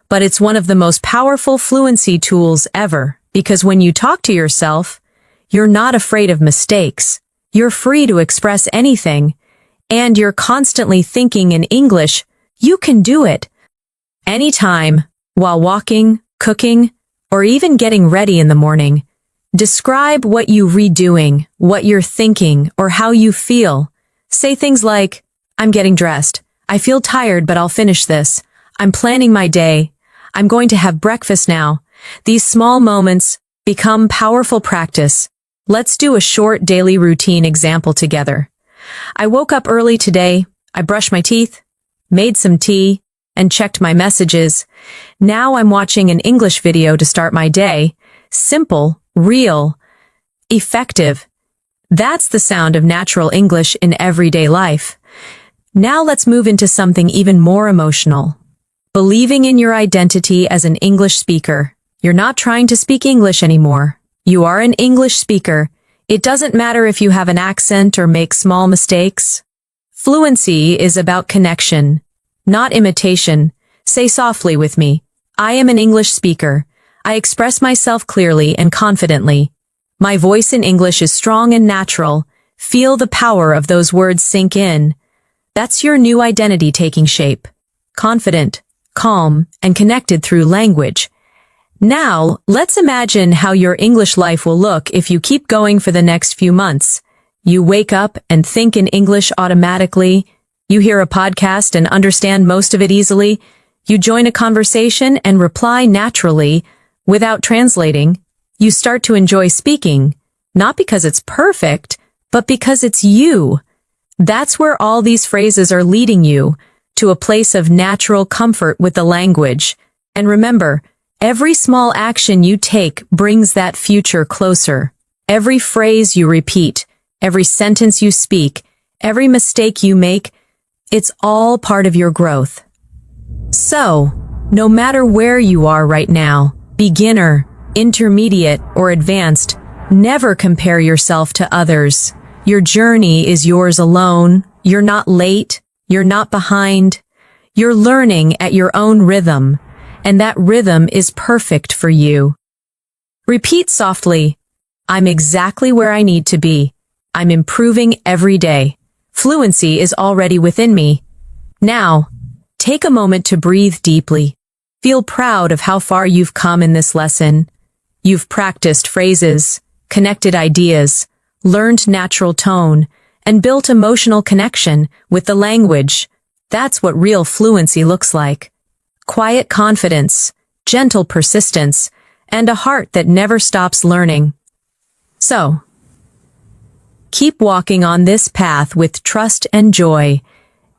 but it's one of the most powerful fluency tools ever, because when you talk to yourself, you're not afraid of mistakes. You're free to express anything, and you're constantly thinking in English. You can do it. Anytime, while walking, cooking, or even getting ready in the morning. Describe what you redoing, what you're thinking, or how you feel. Say things like, I'm getting dressed. I feel tired, but I'll finish this. I'm planning my day. I'm going to have breakfast now. These small moments become powerful practice. Let's do a short daily routine example together. I woke up early today. I brushed my teeth, made some tea, and checked my messages. Now I'm watching an English video to start my day. Simple, real, effective. That's the sound of natural English in everyday life. Now let's move into something even more emotional. Believing in your identity as an English speaker. You're not trying to speak English anymore. You are an English speaker. It doesn't matter if you have an accent or make small mistakes. Fluency is about connection, not imitation. Say softly with me. I am an English speaker. I express myself clearly and confidently. My voice in English is strong and natural. Feel the power of those words sink in. That's your new identity taking shape. Confident, calm, and connected through language. Now, let's imagine how your English life will look if you keep going for the next few months. You wake up and think in English automatically. You hear a podcast and understand most of it easily. You join a conversation and reply naturally without translating. You start to enjoy speaking. not because it's perfect, but because it's you. That's where all these phrases are leading you, to a place of natural comfort with the language. And remember, every small action you take brings that future closer. Every phrase you repeat, every sentence you speak, every mistake you make, it's all part of your growth. So, no matter where you are right now, beginner, intermediate, or advanced, never compare yourself to others. Your journey is yours alone. You're not late. You're not behind. You're learning at your own rhythm, and that rhythm is perfect for you. Repeat softly, I'm exactly where I need to be. I'm improving every day. Fluency is already within me. Now, take a moment to breathe deeply. Feel proud of how far you've come in this lesson. You've practiced phrases, connected ideas, learned natural tone, and built emotional connection with the language. That's what real fluency looks like. Quiet confidence, gentle persistence, and a heart that never stops learning. So, keep walking on this path with trust and joy.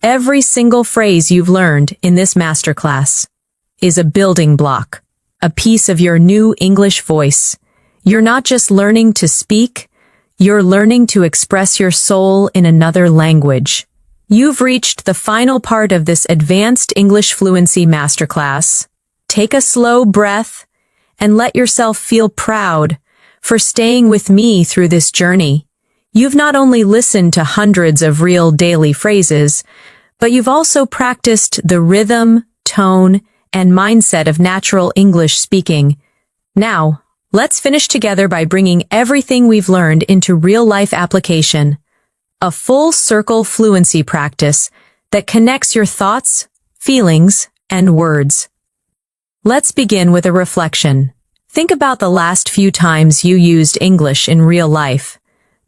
Every single phrase you've learned in this masterclass is a building block, a piece of your new English voice. You're not just learning to speak, you're learning to express your soul in another language. You've reached the final part of this advanced English fluency masterclass. Take a slow breath and let yourself feel proud for staying with me through this journey. You've not only listened to hundreds of real daily phrases, but you've also practiced the rhythm, tone, and mindset of natural English speaking. Now, let's finish together by bringing everything we've learned into real-life application. A full circle fluency practice that connects your thoughts, feelings, and words. Let's begin with a reflection. Think about the last few times you used English in real life.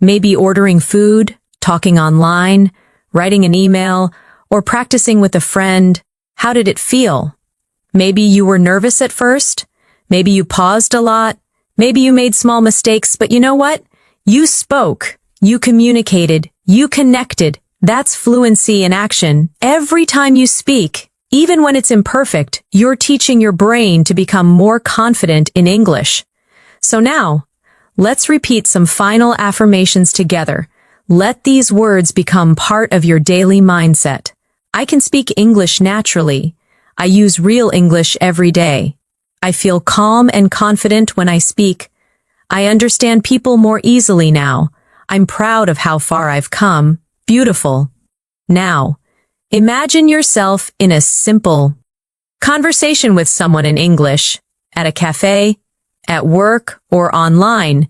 Maybe ordering food, talking online, writing an email, or practicing with a friend. How did it feel? Maybe you were nervous at first. Maybe you paused a lot. Maybe you made small mistakes, but you know what? You spoke. You communicated. You connected. That's fluency in action. Every time you speak, even when it's imperfect, you're teaching your brain to become more confident in English. So now, let's repeat some final affirmations together. Let these words become part of your daily mindset. I can speak English naturally. I use real English every day. I feel calm and confident when I speak. I understand people more easily now. I'm proud of how far I've come. Beautiful. Now, imagine yourself in a simple conversation with someone in English, at a cafe, at work, or online.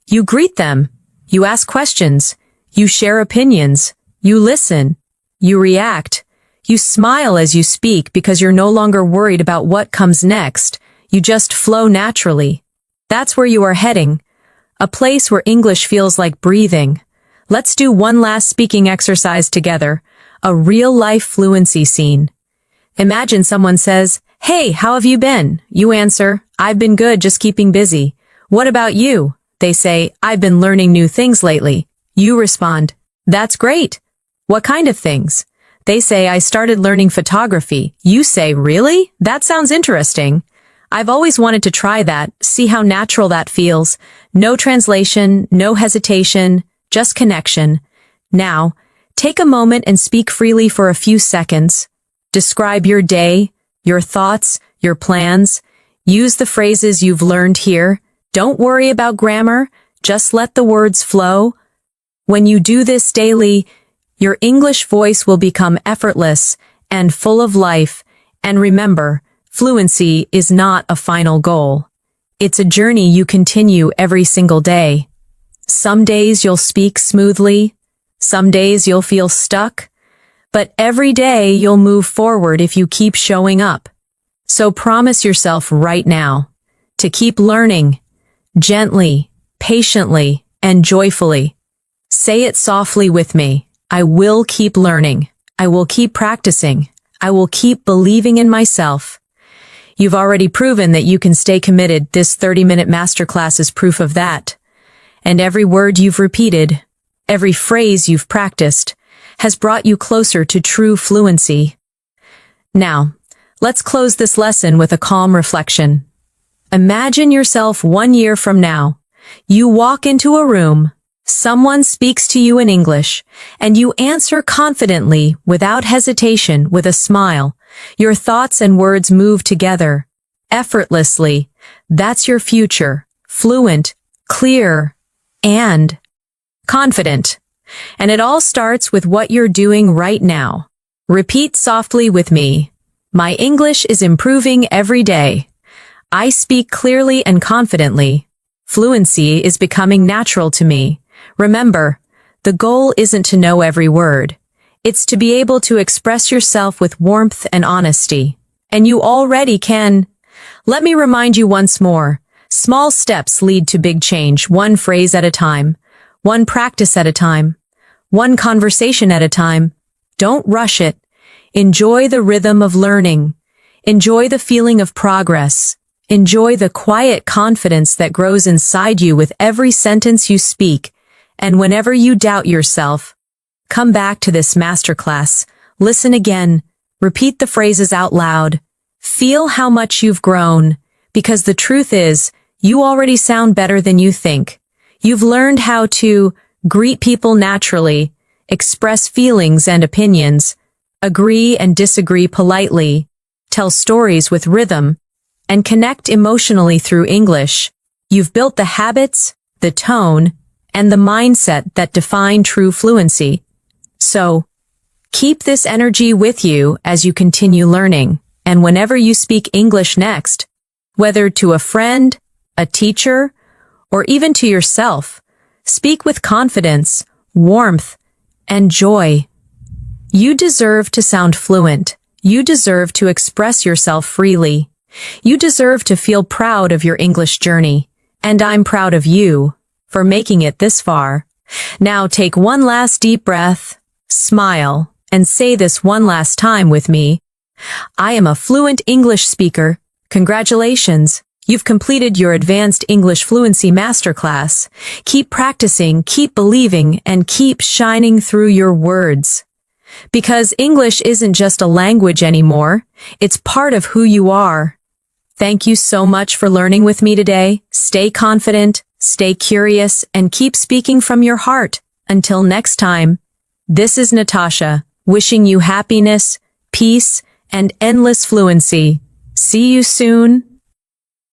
You greet them. You ask questions. You share opinions. You listen. You react. You smile as you speak because you're no longer worried about what comes next. You just flow naturally. That's where you are heading. A place where English feels like breathing. Let's do one last speaking exercise together. A real-life fluency scene. Imagine someone says, "Hey, how have you been?" You answer, "I've been good, just keeping busy." "What about you?" They say, "I've been learning new things lately." You respond, "That's great." "What kind of things?" They say, "I started learning photography." You say, "Really? That sounds interesting." "I've always wanted to try that." See how natural that feels. No translation, no hesitation, just connection. Now, take a moment and speak freely for a few seconds. Describe your day, your thoughts, your plans. Use the phrases you've learned here. Don't worry about grammar. Just let the words flow. When you do this daily, your English voice will become effortless and full of life. And remember, fluency is not a final goal. It's a journey you continue every single day. Some days you'll speak smoothly. Some days you'll feel stuck. But every day you'll move forward if you keep showing up. So promise yourself right now to keep learning, gently, patiently, and joyfully. Say it softly with me. I will keep learning. I will keep practicing. I will keep believing in myself. You've already proven that you can stay committed. This 30-minute masterclass is proof of that. and every word you've repeated, every phrase you've practiced, has brought you closer to true fluency. Now, let's close this lesson with a calm reflection. Imagine yourself 1 year from now. You walk into a room, someone speaks to you in English, and you answer confidently, without hesitation, with a smile. Your thoughts and words move together, effortlessly. That's your future, fluent, clear, and confident. And it all starts with what you're doing right now. Repeat softly with me. My English is improving every day. I speak clearly and confidently. Fluency is becoming natural to me. Remember, the goal isn't to know every word. It's to be able to express yourself with warmth and honesty. And you already can. Let me remind you once more. Small steps lead to big change, one phrase at a time, one practice at a time, one conversation at a time. Don't rush it. Enjoy the rhythm of learning. Enjoy the feeling of progress. Enjoy the quiet confidence that grows inside you with every sentence you speak. And whenever you doubt yourself, come back to this masterclass. Listen again. Repeat the phrases out loud. Feel how much you've grown. Because the truth is, you already sound better than you think. You've learned how to greet people naturally, express feelings and opinions, agree and disagree politely, tell stories with rhythm, and connect emotionally through English. You've built the habits, the tone, and the mindset that define true fluency. So, keep this energy with you as you continue learning, and whenever you speak English next, whether to a friend, a teacher, or even to yourself, speak with confidence, warmth, and joy. You deserve to sound fluent. You deserve to express yourself freely. You deserve to feel proud of your English journey. And I'm proud of you for making it this far. Now take one last deep breath, smile, and say this one last time with me. I am a fluent English speaker. Congratulations. You've completed your Advanced English Fluency Masterclass. Keep practicing, keep believing, and keep shining through your words. Because English isn't just a language anymore, it's part of who you are. Thank you so much for learning with me today. Stay confident, stay curious, and keep speaking from your heart. Until next time, this is Natasha, wishing you happiness, peace, and endless fluency. See you soon.